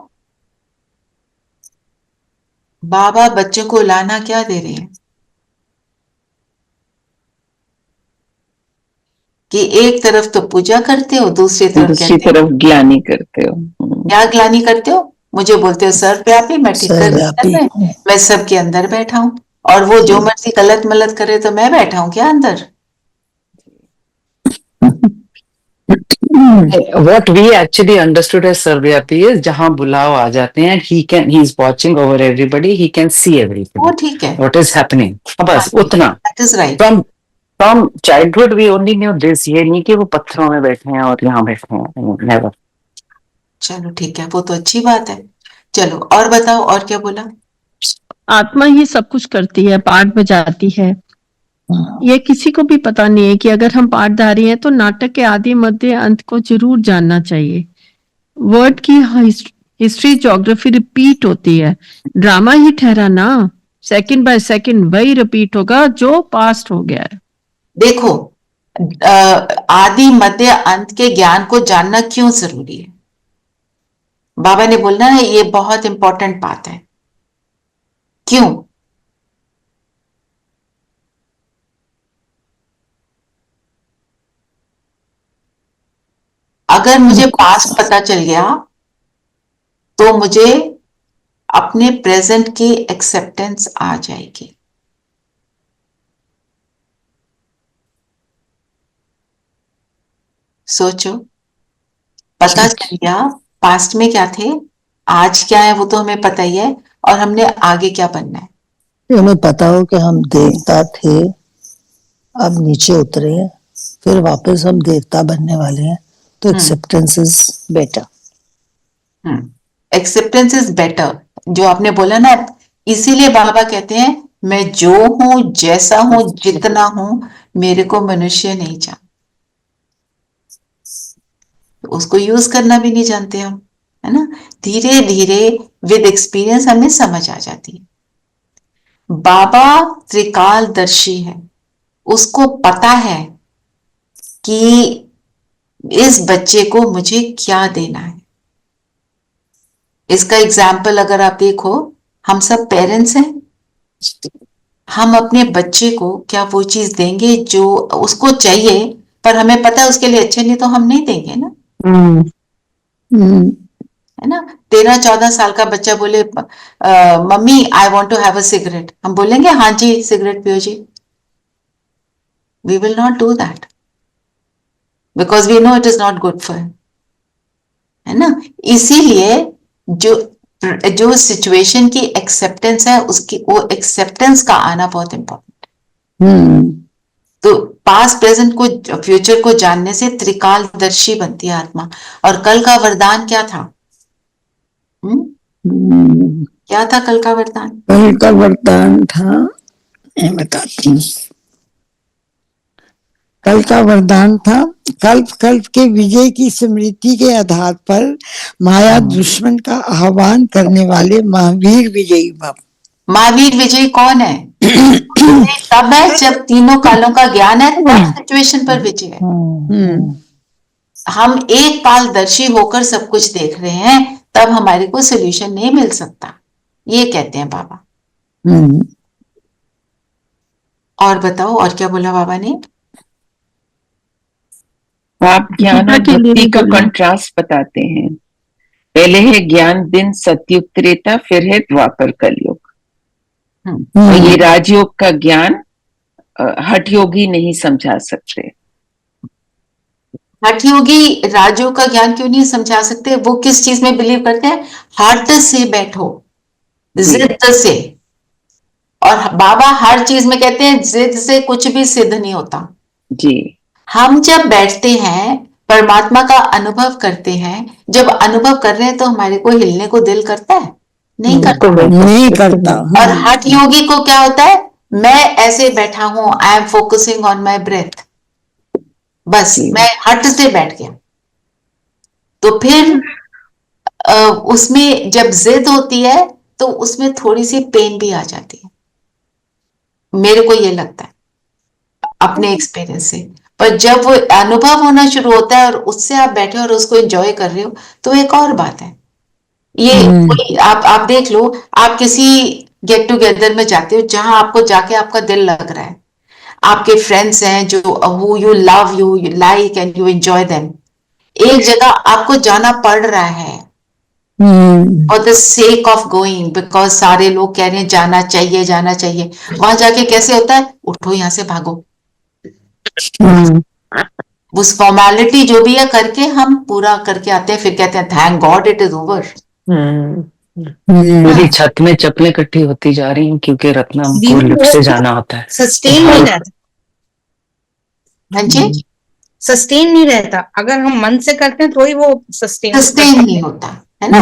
Speaker 2: बाबा बच्चों को लाना क्या दे रहे हैं कि एक तरफ तो पूजा करते हो, दूसरी तरफ
Speaker 3: ग्लानि करते हो.
Speaker 2: क्या ग्लानी करते हो. मुझे बोलते हो सर्वव्यापी, मैं ठीक कर
Speaker 7: सर्वव्यापी।
Speaker 2: मैं सबके अंदर बैठा हूं, और वो जो मर्जी गलत मलत करे तो मैं बैठा हूं क्या अंदर.
Speaker 6: What we actually understood as Sarvyapi is जहाँ बुलाव आ जाते हैं, he is watching over everybody, he can see
Speaker 2: वो
Speaker 6: everything,
Speaker 2: ठीक है.
Speaker 6: what is happening. बस उतना.
Speaker 2: That is right.
Speaker 6: From childhood we only knew this. ये नहीं कि वो पत्थरों में बैठे हैं और यहाँ बैठे हैं, never.
Speaker 2: चलो ठीक है, वो तो अच्छी बात है. चलो और बताओ, और क्या बोला.
Speaker 8: आत्मा ही सब कुछ करती है, पाठ बजाती है. ये किसी को भी पता नहीं है कि अगर हम पाठधारी हैं तो नाटक के आदि मध्य अंत को जरूर जानना चाहिए. वर्ड की हिस्ट्री ज्योग्राफी रिपीट होती है, ड्रामा ही ठहरा ना, सेकंड बाय सेकंड वही रिपीट होगा जो पास्ट हो गया है.
Speaker 2: देखो, आदि मध्य अंत के ज्ञान को जानना क्यों जरूरी है. बाबा ने बोलना है ये बहुत इंपॉर्टेंट बात है. क्यों. अगर मुझे पास्ट पता चल गया तो मुझे अपने प्रेजेंट की एक्सेप्टेंस आ जाएगी. सोचो, पता चल गया पास्ट में क्या थे, आज क्या है वो तो हमें पता ही है, और हमने आगे क्या बनना है.
Speaker 7: हमें पता हो कि हम देवता थे, अब नीचे उतरे हैं, फिर वापस हम देवता बनने वाले हैं, तो acceptance is better.
Speaker 2: Acceptance is better, जो आपने बोला ना, इसीलिए बाबा कहते हैं मैं जो हूं, जैसा हूं, जितना हूं, मेरे को मनुष्य नहीं जानता. उसको यूज करना भी नहीं जानते हम, है ना. धीरे धीरे विद एक्सपीरियंस हमें समझ आ जाती है. बाबा त्रिकालदर्शी है, उसको पता है कि इस बच्चे को मुझे क्या देना है. इसका एग्जाम्पल अगर आप देखो, हम सब पेरेंट्स हैं, हम अपने बच्चे को क्या वो चीज देंगे जो उसको चाहिए, पर हमें पता है उसके लिए अच्छे नहीं, तो हम नहीं देंगे ना. है ना. 13-14 साल का बच्चा बोले mummy I want to have a cigarette, हम बोलेंगे हाँ जी सिगरेट पियो जी. We will not do that because we know it is not good for him. है ना? इसीलिए जो सिचुएशन की एक्सेप्टेंस है, उसकी वो एक्सेप्टेंस का आना बहुत इंपॉर्टेंट। तो पास्ट प्रेजेंट को फ्यूचर को जानने से त्रिकालदर्शी बनती है आत्मा। और कल का वरदान क्या था? क्या था कल का वरदान?
Speaker 7: कल का वरदान था, मैं बताती हूँ। कल का वरदान था, कल्प कल्प के विजय की स्मृति के आधार पर माया दुश्मन का आह्वान करने वाले महावीर विजयी भव।
Speaker 2: महावीर विजयी कौन है? तब है जब तीनों कालों का ज्ञान है, तब सिचुएशन पर विजय है। हम एक कालदर्शी होकर सब कुछ देख रहे हैं, तब हमारे को सोल्यूशन नहीं मिल सकता, ये कहते हैं बाबा। और बताओ, और क्या बोला बाबा ने?
Speaker 3: आप ज्ञान और भक्ति का कंट्रास्ट बताते हैं। पहले है ज्ञान दिन सतयुग त्रेता, फिर है द्वापर कलयुग। ये राजयोग का ज्ञान हठयोगी नहीं समझा सकते।
Speaker 2: हठयोगी राजयोग का ज्ञान क्यों नहीं समझा सकते? वो किस चीज में बिलीव करते हैं? हठ से बैठो, जिद से। और बाबा हर चीज में कहते हैं जिद से कुछ भी सिद्ध नहीं होता
Speaker 3: जी।
Speaker 2: हम जब बैठते हैं, परमात्मा का अनुभव करते हैं, जब अनुभव कर रहे हैं तो हमारे को हिलने को दिल करता है? नहीं करता। और हठ योगी को क्या होता है? मैं ऐसे बैठा हूं, I am focusing on my breath, बस मैं हट से बैठ गया। तो फिर उसमें जब जिद होती है तो उसमें थोड़ी सी पेन भी आ जाती है, मेरे को ये लगता है अपने एक्सपीरियंस से। पर जब वो अनुभव होना शुरू होता है और उससे आप बैठे और उसको एंजॉय कर रहे हो, तो एक और बात है। ये आप देख लो, आप किसी गेट टुगेदर में जाते हो जहां आपको जाके आपका दिल लग रहा है, आपके फ्रेंड्स हैं जो who you love, you like and you enjoy them, एक जगह आपको जाना पड़ रहा है for the sake of going, because सारे लोग कह रहे हैं जाना चाहिए जाना चाहिए। वहां जाके कैसे होता है? उठो यहाँ से भागो। उस फॉर्मेलिटी जो भी है करके हम पूरा करके आते हैं, फिर कहते हैं thank God it is over.
Speaker 6: मेरी छत में चप्पलें इकट्ठी होती जा रही हैं क्योंकि रत्नम को लिफ्ट से जाना होता है।
Speaker 9: सस्टेन नहीं रहता।
Speaker 2: हाँ जी,
Speaker 9: सस्टेन नहीं रहता। अगर हम मन से करते हैं तो ही वो सस्टेन
Speaker 2: नहीं होता है ना।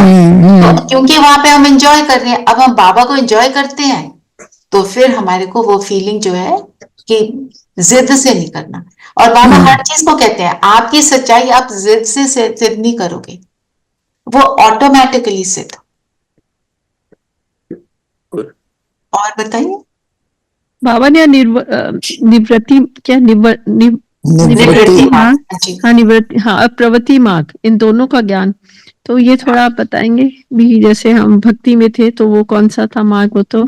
Speaker 2: तो क्योंकि वहां पे हम एंजॉय कर रहे हैं, अब हम बाबा को एंजॉय करते हैं तो फिर हमारे को वो फीलिंग जो है कि जिद से नहीं करना। और बाबा हर चीज को कहते हैं आपकी सच्चाई आप जिद से सिद्ध नहीं करोगे, वो ऑटोमेटिकली सिद्ध। और बताइए
Speaker 8: बाबा ने निवृत्ति क्या निवृत्ति मार्ग, हाँ निवृत्ति, हाँ प्रवृत्ति मार्ग, इन दोनों का ज्ञान तो ये थोड़ा आप बताएंगे भी। जैसे हम भक्ति में थे तो वो कौन सा था मार्ग? वो तो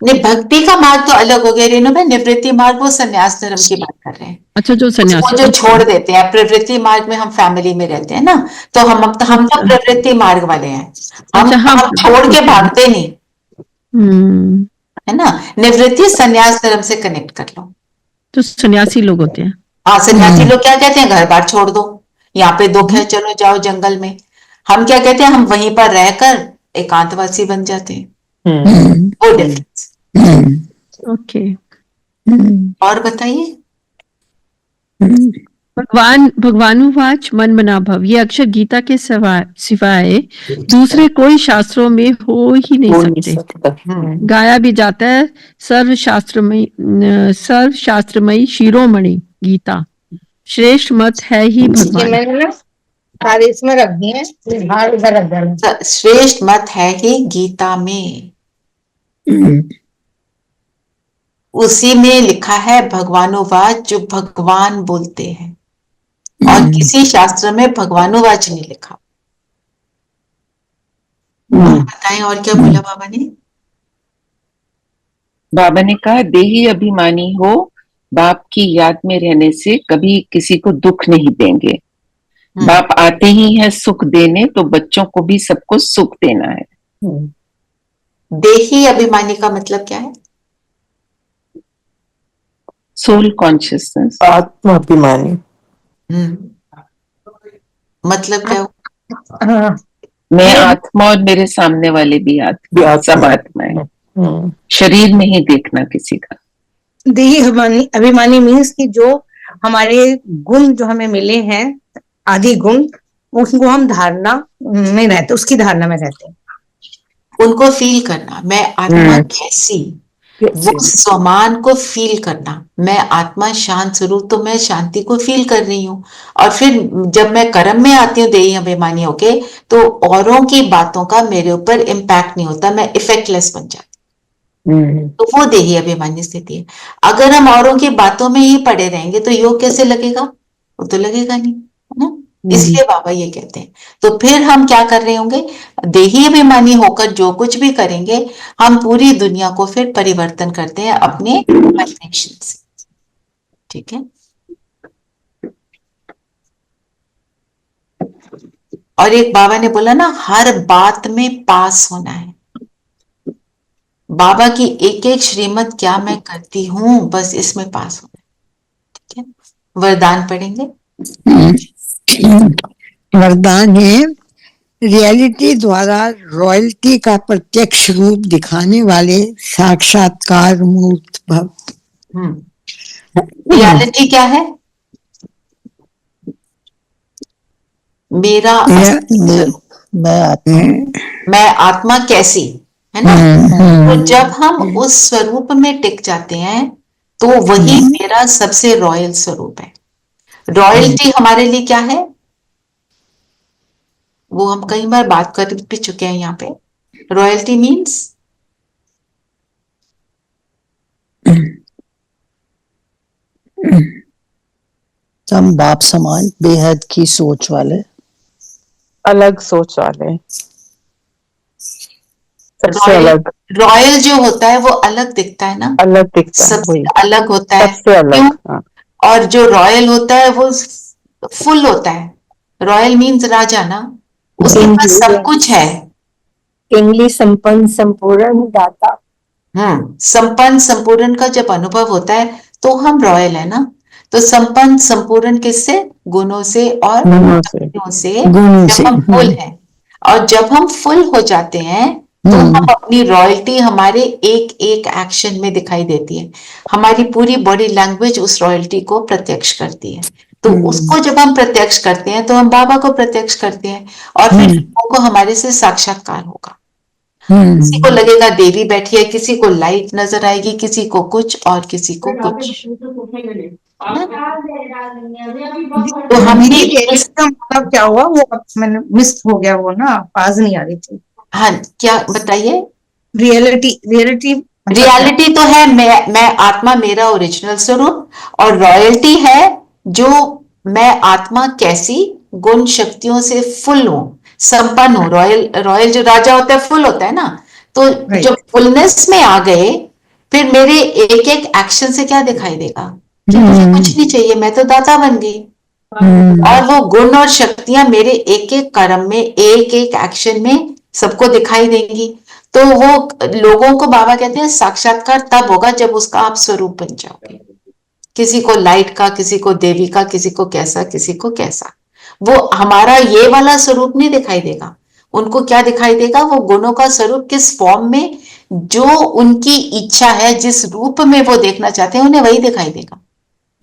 Speaker 2: नहीं, भक्ति का मार्ग तो अलग हो गया रेणु में। निवृत्ति मार्ग वो संन्यास धर्म की बात कर रहे हैं।
Speaker 8: अच्छा, जो संन्यास
Speaker 2: जो छोड़ देते हैं। प्रवृत्ति मार्ग में हम फैमिली में रहते हैं ना, तो हम तो प्रवृत्ति मार्ग वाले हैं। हम छोड़ के भागते नहीं, है ना। निवृत्ति संन्यास धर्म से कनेक्ट कर लो।
Speaker 8: तो सन्यासी लोग होते हैं।
Speaker 2: हाँ, सन्यासी लोग क्या कहते हैं? घर बार छोड़ दो, यहाँ पे दुख है, चलो जाओ जंगल में। हम क्या कहते हैं? हम वहीं पर रहकर एकांतवासी बन जाते हैं। वो डिफरेंस।
Speaker 8: ओके।
Speaker 2: और बताइए।
Speaker 8: भगवानुवाच मन मना भव, ये अक्षर गीता के सिवाय दूसरे कोई शास्त्रों में हो ही नहीं सकते। गाया भी जाता है सर्वशास्त्रमयी शिरोमणि गीता, श्रेष्ठ मत है ही भगवान।
Speaker 9: सारे इसमें रख दिए,
Speaker 2: श्रेष्ठ मत है ही गीता में, उसी में लिखा है भगवानुवाच, जो भगवान बोलते हैं। और किसी शास्त्र में भगवानुवाच नहीं लिखा। बताएं और क्या बोला बाबा ने?
Speaker 3: बाबा ने कहा देही अभिमानी हो, बाप की याद में रहने से कभी किसी को दुख नहीं देंगे। बाप आते ही है सुख देने, तो बच्चों को भी सबको सुख देना है।
Speaker 2: देही अभिमानी का मतलब क्या है?
Speaker 3: Soul consciousness.
Speaker 5: आत्माभिमानी।
Speaker 2: मतलब क्या?
Speaker 9: हाँ,
Speaker 3: मैं आत्मा और मेरे सामने वाले भी आत्मा, सब आत्माएं। शरीर नहीं देखना किसी का।
Speaker 9: देही अभिमानी, अभिमानी मीन्स कि जो हमारे गुण जो हमें मिले हैं, आदि गुण, उसको हम धारणा में रहते, उसकी धारणा में रहते हैं।
Speaker 2: उनको फील करना, मैं आत्मा कैसी, वो स्वमान को फील करना। मैं आत्मा शांत स्वरूप, तो मैं शांति को फील कर रही हूँ। और फिर जब मैं कर्म में आती हूँ देही अभिमानी होके, तो औरों की बातों का मेरे ऊपर इम्पैक्ट नहीं होता, मैं इफेक्टलेस बन जाती। तो वो देही अभिमानी स्थिति है। अगर हम औरों की बातों में ही पड़े रहेंगे तो योग कैसे लगेगा? वो तो लगेगा नहीं, है ना? इसलिए बाबा ये कहते हैं। तो फिर हम क्या कर रहे होंगे? देही अभिमानी होकर जो कुछ भी करेंगे, हम पूरी दुनिया को फिर परिवर्तन करते हैं अपने वाइब्रेशन से। ठीक है। और एक बाबा ने बोला ना, हर बात में पास होना है। बाबा की एक एक श्रीमत क्या मैं करती हूँ, बस इसमें पास होना है। ठीक है। वरदान पढ़ेंगे।
Speaker 11: वरदान है, रियलिटी द्वारा रॉयल्टी का प्रत्यक्ष रूप दिखाने वाले साक्षात्कार मूर्त भव।
Speaker 2: रियलिटी क्या है? मेरा मैं आत्मा कैसी, है ना? तो जब हम उस स्वरूप में टिक जाते हैं तो वही मेरा सबसे रॉयल स्वरूप है। रॉयल्टी हमारे लिए क्या है? वो हम कई बार बात कर भी चुके हैं यहाँ पे। रॉयल्टी मीन्स
Speaker 7: हम बाप समान बेहद की सोच वाले,
Speaker 10: अलग सोच वाले, सबसे अलग।
Speaker 2: रॉयल जो होता है वो अलग दिखता है ना,
Speaker 10: अलग दिखता है,
Speaker 2: सबसे
Speaker 10: वही
Speaker 2: अलग होता है।
Speaker 10: सबसे अलग।
Speaker 2: क्यों? और जो रॉयल होता है वो फुल होता है। रॉयल मीन्स राजा ना, उसके पास सब कुछ है।
Speaker 4: इंग्लिश संपन्न, संपूर्ण, दाता।
Speaker 2: संपन्न संपूर्ण का जब अनुभव होता है तो हम रॉयल है ना। तो संपन्न संपूर्ण किससे? गुणों से और शक्तियों से। जब हम फुल हैं, और जब हम फुल हो जाते हैं तो हम अपनी रॉयल्टी हमारे एक एक एक्शन में दिखाई देती है। हमारी पूरी बॉडी लैंग्वेज उस रॉयल्टी को प्रत्यक्ष करती है। तो उसको जब हम प्रत्यक्ष करते हैं तो हम बाबा को प्रत्यक्ष करते हैं, और फिर लोगों को हमारे से साक्षात्कार होगा। किसी को लगेगा देवी बैठी है, किसी को लाइट नजर आएगी, किसी को कुछ और किसी को कुछ। तो हमने
Speaker 9: इसका मतलब क्या हुआ, वो मैंने मिस हो गया, वो ना आवाज नहीं आ रही थी।
Speaker 2: हाँ, क्या बताइए?
Speaker 9: रियलिटी
Speaker 2: रियलिटी तो है मैं आत्मा, मेरा ओरिजिनल स्वरूप। और रॉयल्टी है जो मैं आत्मा कैसी गुण शक्तियों से फुल हूं, संपन्न हूं। रॉयल जो राजा होता है फुल होता है ना। तो जब फुलनेस में आ गए, फिर मेरे एक एक एक्शन से क्या दिखाई देगा कि मुझे कुछ नहीं चाहिए, मैं तो दाता बन गई। और वो गुण और शक्तियां मेरे एक एक कर्म में, एक एक एक्शन में सबको दिखाई देंगी। तो वो लोगों को बाबा कहते हैं साक्षात्कार तब होगा जब उसका आप स्वरूप बन जाओगे। किसी को लाइट का, किसी को देवी का, किसी को कैसा, किसी को कैसा। वो हमारा ये वाला स्वरूप नहीं दिखाई देगा। उनको क्या दिखाई देगा? वो गुणों का स्वरूप किस फॉर्म में, जो उनकी इच्छा है, जिस रूप में वो देखना चाहते हैं, उन्हें वही दिखाई देगा।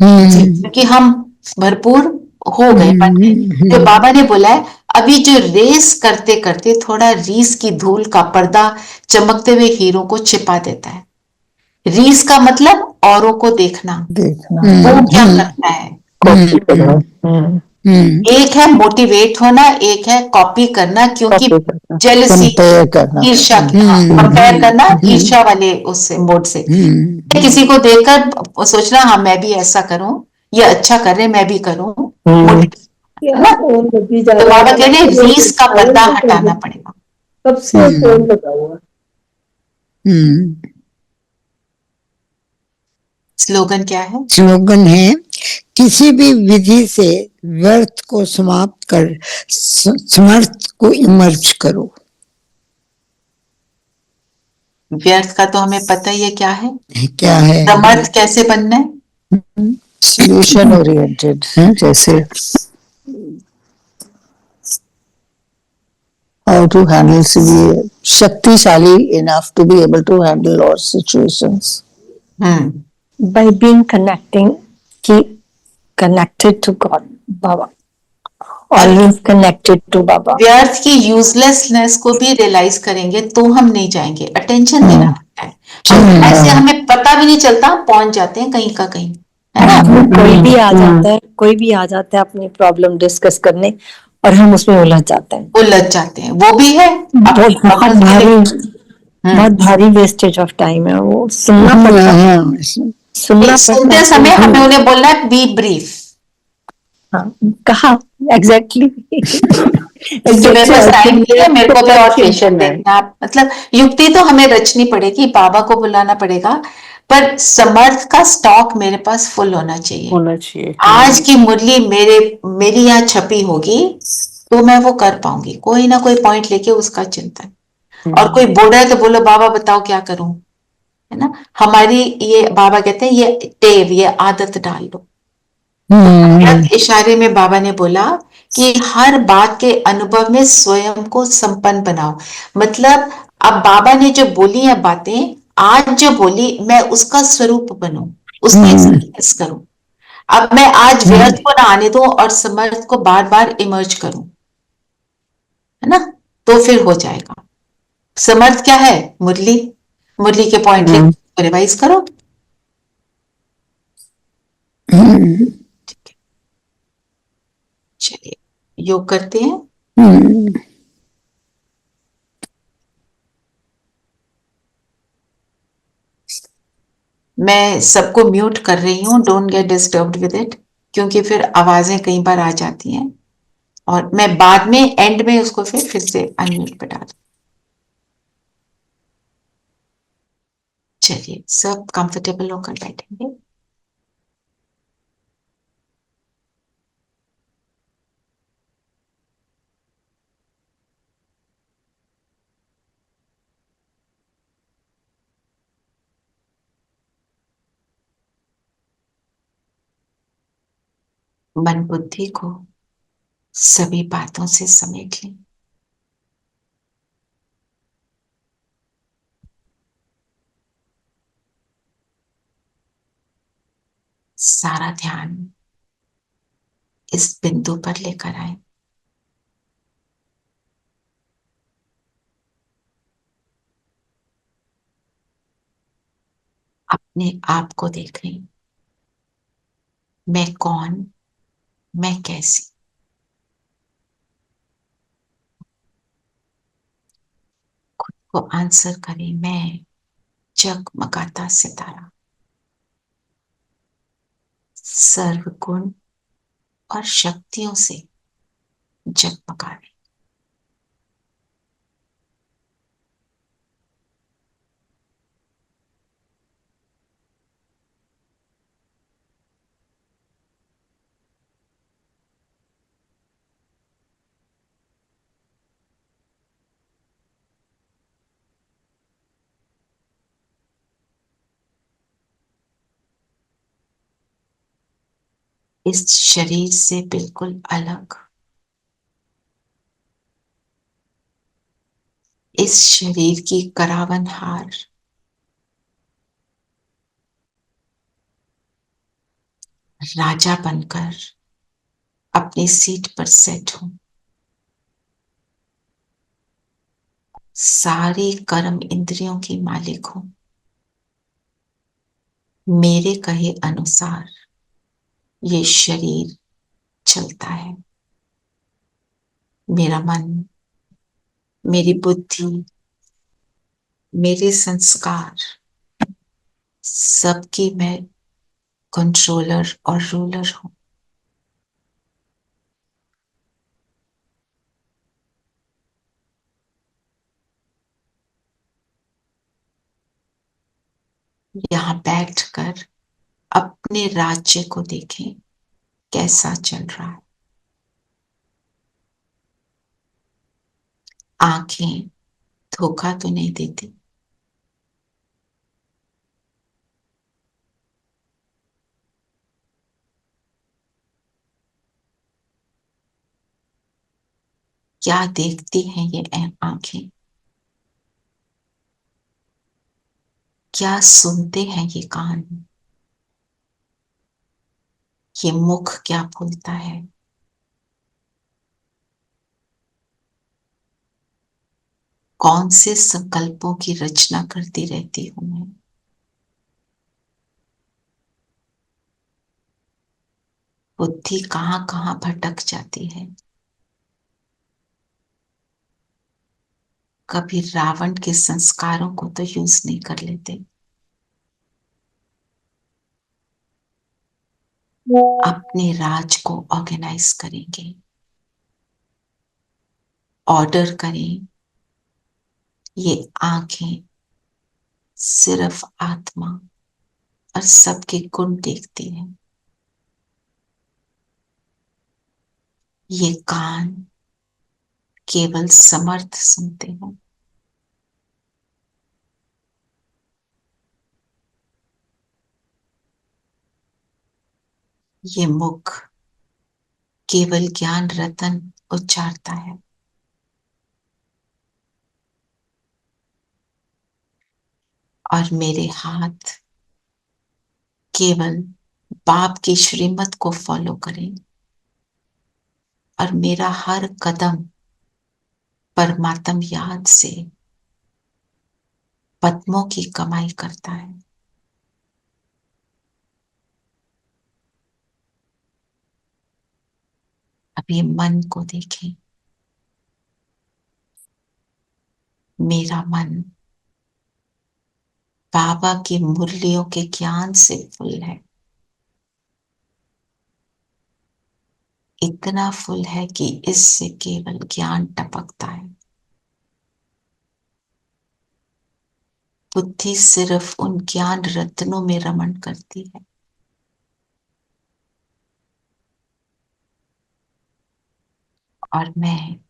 Speaker 2: क्योंकि हम भरपूर हो गए, बन गए। जो बाबा ने बोला है, अभी जो रेस करते करते थोड़ा रीस की धूल का पर्दा चमकते हुए हीरो को छिपा देता है। रीस का मतलब औरों को देखना। वो क्या करता है? एक है मोटिवेट होना, एक है कॉपी करना, क्योंकि जेलसी, ईर्ष्या, कंपेयर करना, ईर्ष्या वाले उस मोड से। किसी को देखकर सोचना, हाँ मैं भी ऐसा करूं, ये अच्छा कर रहे मैं भी करूं। तो बाबा कह रहे रीस का पर्दा हटाना पड़ेगा।
Speaker 4: सबसे फोन लगा हुआ।
Speaker 2: स्लोगन क्या है?
Speaker 11: स्लोगन है, किसी भी विधि से व्यर्थ को समाप्त कर समर्थ को इमर्ज करो।
Speaker 2: व्यर्थ का तो हमें पता ही है क्या है।
Speaker 11: क्या है?
Speaker 2: समर्थ कैसे बनना है?
Speaker 7: सॉल्यूशन ओरिएंटेड जैसे how to handle severe शक्तिशाली enough to be able to handle all situations
Speaker 4: by being keep connected to God, Baba, always connected to Baba.
Speaker 2: व्यर्थ की यूजलेसनेस को भी रियलाइज करेंगे तो हम नहीं जाएंगे, अटेंशन देना पड़ता है। ऐसे हमें पता भी नहीं चलता, पहुंच जाते हैं कहीं का कहीं, है ना?
Speaker 4: कोई भी आ जाता है अपनी प्रॉब्लम डिस्कस करने और हम उसमें उलझ जाते हैं,
Speaker 2: वो भी है।
Speaker 4: बहुत भारी वेस्टेज ऑफ टाइम है, वो सुनना पड़ता है,
Speaker 2: सुनते समय हमें उन्हें बोलना है बी ब्रीफ।
Speaker 4: कहा एग्जैक्टली
Speaker 2: मेरे को भी और पेशेंट देखना, मतलब युक्ति तो हमें रचनी पड़ेगी, बाबा को बुलाना पड़ेगा, पर समर्थ का स्टॉक मेरे पास फुल होना चाहिए। आज की मुरली मेरी यहाँ छपी होगी तो मैं वो कर पाऊंगी, कोई ना कोई पॉइंट लेके उसका चिंतन। और कोई बोल रहा है तो बोलो बाबा बताओ क्या करूं, है ना? हमारी ये बाबा कहते हैं ये टेव, ये आदत डाल लो। इशारे में बाबा ने बोला कि हर बात के अनुभव में स्वयं को संपन्न बनाओ। मतलब अब बाबा ने जो बोली है बातें, आज जो बोली, मैं उसका स्वरूप बनूं, उसकी एक्सपीरियंस करूं। अब मैं आज व्यर्थ को ना आने दूं और समर्थ को बार बार इमर्ज करूं, है ना? तो फिर हो जाएगा। समर्थ क्या है? मुरली के पॉइंट लेकर रिवाइज करो। चलिए योग करते हैं। मैं सबको म्यूट कर रही हूँ, don't get disturbed with it, क्योंकि फिर आवाजें कई बार आ जाती हैं और मैं बाद में एंड में उसको फिर से अनम्यूट पे डाल। चलिए सब कंफर्टेबल होकर बैठेंगे। मन बुद्धि को सभी बातों से समेट लें। सारा ध्यान इस बिंदु पर लेकर आए। अपने आप को देखें, मैं कौन, मैं कैसी। खुद को आंसर करें, मैं जगमगाता सितारा, सर्वगुण और शक्तियों से जगमगा रहे। इस शरीर से बिल्कुल अलग, इस शरीर की करावन हार, राजा बनकर अपनी सीट पर सेट हूं। सारी कर्म इंद्रियों की मालिक हूं। मेरे कहे अनुसार ये शरीर चलता है। मेरा मन, मेरी बुद्धि, मेरे संस्कार, सबकी मैं कंट्रोलर और रूलर हूं। यहां बैठकर अपने राज्य को देखें कैसा चल रहा है। आंखें धोखा तो नहीं देती। क्या देखती हैं ये आंखें, क्या सुनते हैं ये कान, ये मुख क्या बोलता है, कौन से संकल्पों की रचना करती रहती हूं मैं। बुद्धि कहां कहां भटक जाती है। कभी रावण के संस्कारों को तो यूज नहीं कर लेते, अपने राज को ऑर्गेनाइज करेंगे, ऑर्डर करें। ये आंखें सिर्फ आत्मा और सबके गुण देखती हैं। ये कान केवल समर्थ सुनते हैं। ये मुख केवल ज्ञान रतन उच्चारता है। और मेरे हाथ केवल बाप की श्रीमत को फॉलो करें, और मेरा हर कदम परमात्म याद से पद्मों की कमाई करता है। अब ये मन को देखें। मेरा मन बाबा की मुरलियों के ज्ञान से फुल है। इतना फुल है कि इससे केवल ज्ञान टपकता है। बुद्धि सिर्फ उन ज्ञान रत्नों में रमण करती है। और मैं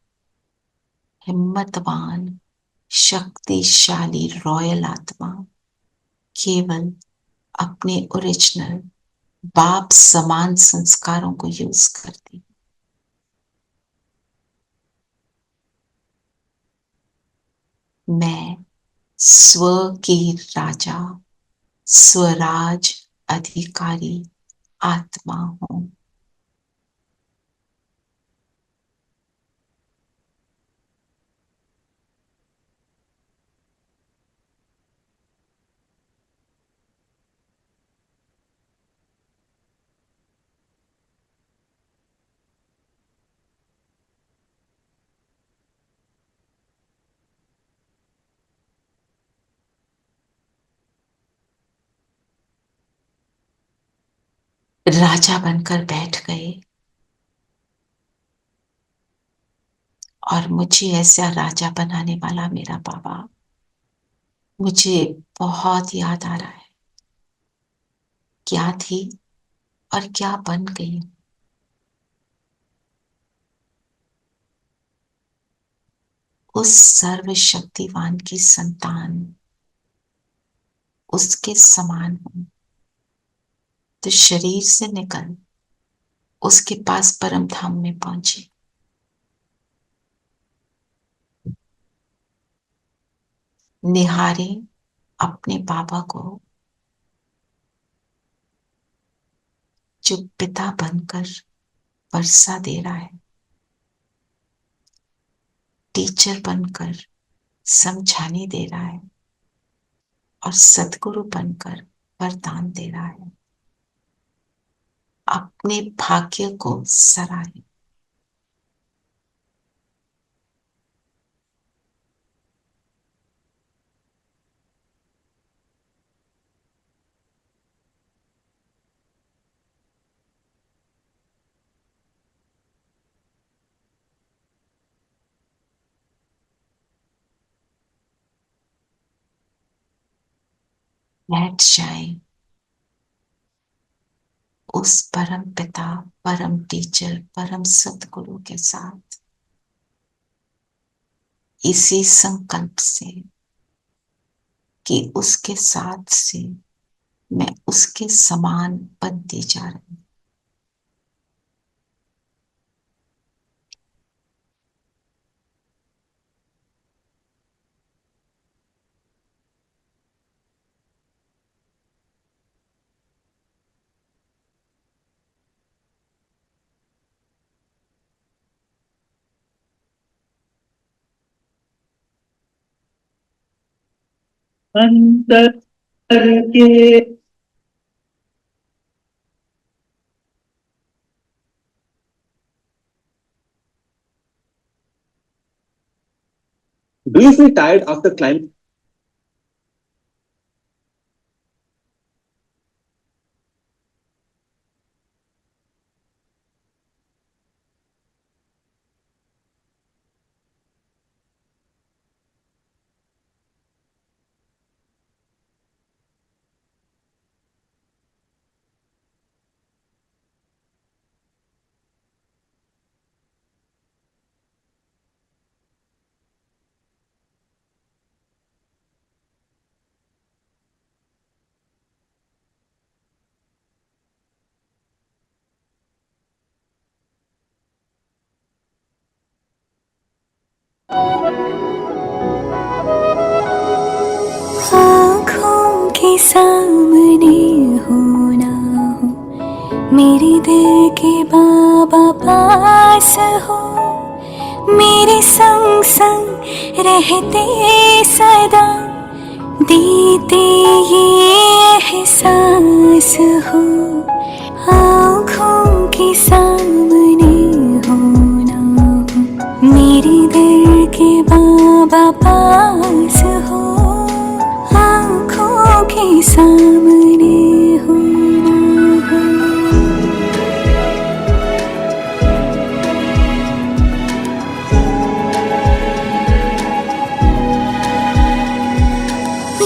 Speaker 2: हिम्मतवान शक्तिशाली रॉयल आत्मा केवल अपने ओरिजिनल बाप समान संस्कारों को यूज करती। मैं स्व की राजा, स्वराज अधिकारी आत्मा हूं। राजा बनकर बैठ गए, और मुझे ऐसा राजा बनाने वाला मेरा बाबा मुझे बहुत याद आ रहा है। क्या थी और क्या बन गई। उस सर्वशक्तिवान की संतान, उसके समान हूं। तो शरीर से निकल उसके पास परम धाम में पहुंचे। निहारे अपने बाबा को, जो पिता बनकर वर्षा दे रहा है, टीचर बनकर समझाने दे रहा है, और सद्गुरु बनकर वरदान दे रहा है। अपने भाग्य को सराहे। बैठ जाए उस परम पिता, परम टीचर, परम सद्गुरु के साथ, इसी संकल्प से कि उसके साथ से मैं उसके समान बनती जा रही हूं।
Speaker 12: अंतर के Do you feel tired after climbing?
Speaker 1: आँखों के सामने हो ना हो, मेरे दिल के बाबा पास हो, मेरे संग संग रहते सदा, देते ये एहसास हो। आँखों के सामने हो ना हो, मेरे दिल के बाबा पास हो, आँखों के सामने हो ना हो।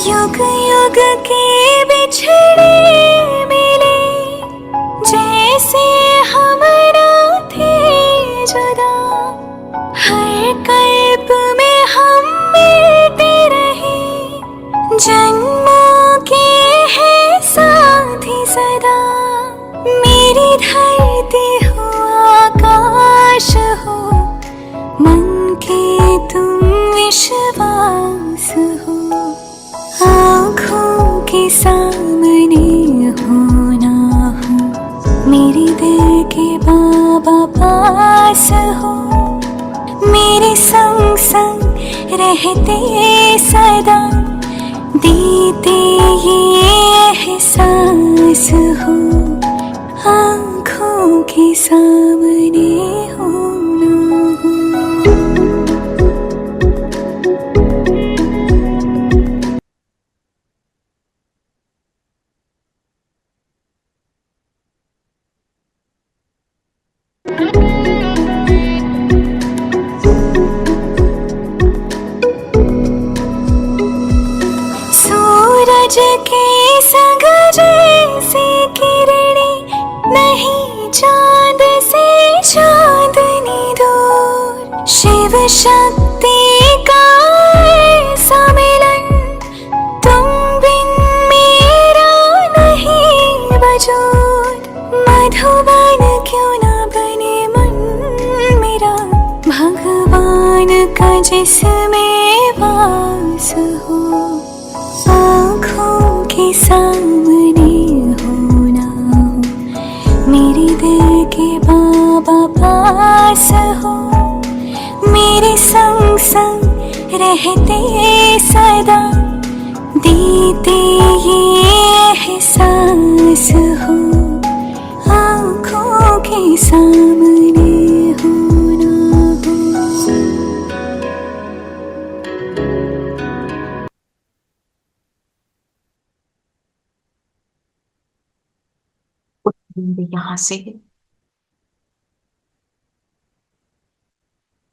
Speaker 1: युग युग के बिछड़े मिले, जैसे हमरा थे जुदा, हर कल्प में हम मिलते रहे, जन्मों के है साथी सदा। मेरी धरती हो आकाश हो, मन के तुम विश्वास हो, आँखों के सामने हो ना हो, मेरे दिल के बाबा पास हो, मेरे संग संग रहते सदा, देते ये एहसास हो, आँखों के सामने हो ना हो। सूरज के संग जैसे किरणें, नहीं चांद से चांदनी दूर, शिव शक्ति का ऐसा मिलन, तुम बिन मेरा नहीं वजूद। मधुबन क्यों ना बने मन मेरा, भगवान का जिसमें वास हो, आँखों के सामने हो ना हो, मेरे दिल के बाबा पास हो, मेरे संग संग रहते सदा, देते ये एहसास हो, आँखों के सामने हो ना हो।
Speaker 2: यहाँ से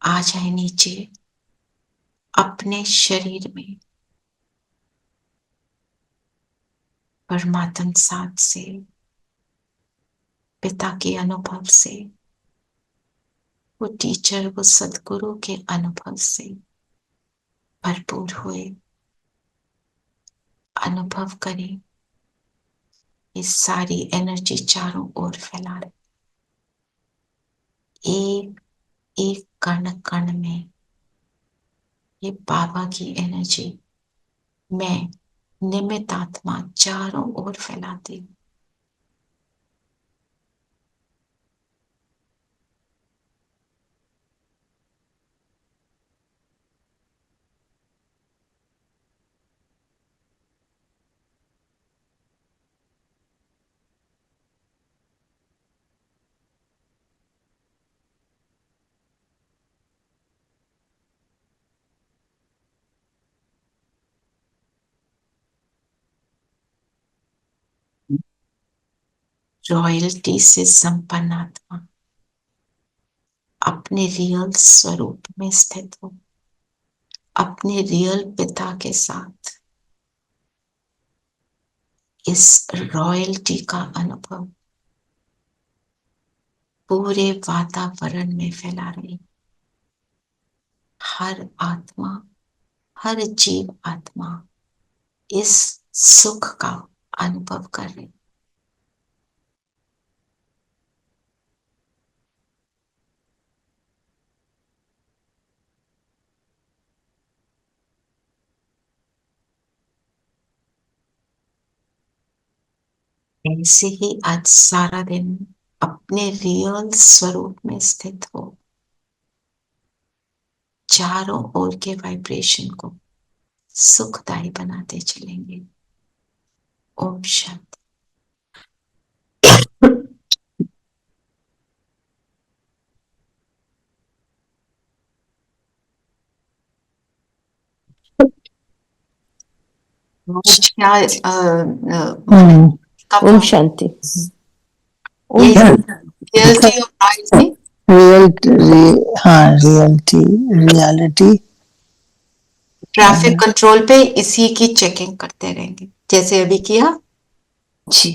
Speaker 2: आ जाए नीचे अपने शरीर में, परमात्म साथ से, पिता के अनुभव से, वो टीचर, वो सदगुरु के अनुभव से भरपूर हुए अनुभव करें। ये सारी एनर्जी चारों ओर फैला रहे, एक एक कण कण में ये बाबा की एनर्जी मैं निमित आत्मा चारों ओर फैलाती हूँ। रॉयल्टी से संपन्न आत्मा अपने रियल स्वरूप में स्थित हो, अपने रियल पिता के साथ इस रॉयल्टी का अनुभव पूरे वातावरण में फैला रही। हर आत्मा, हर जीव आत्मा इस सुख का अनुभव कर रही। ऐसे ही आज सारा दिन अपने रियल स्वरूप में स्थित हो, चारों ओर के वाइब्रेशन को सुखदायी बनाते चलेंगे। ओम शांति।
Speaker 8: ओम शांति।
Speaker 2: रियलिटी ऑफ लाइफ में
Speaker 7: रियलिटी
Speaker 2: ट्रैफिक कंट्रोल पे इसी की चेकिंग करते रहेंगे, जैसे अभी किया जी।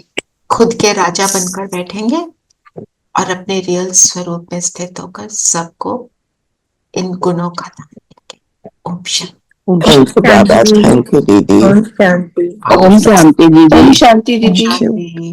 Speaker 2: खुद के राजा बनकर बैठेंगे और अपने रियल स्वरूप में स्थित होकर सबको इन गुणों का दान देंगे। ओम शांति।
Speaker 3: थैंक यू दीदी।
Speaker 4: ओम शांति।
Speaker 3: ओम शांति दीदी।
Speaker 8: ओम शांति दीदी।
Speaker 2: शांति।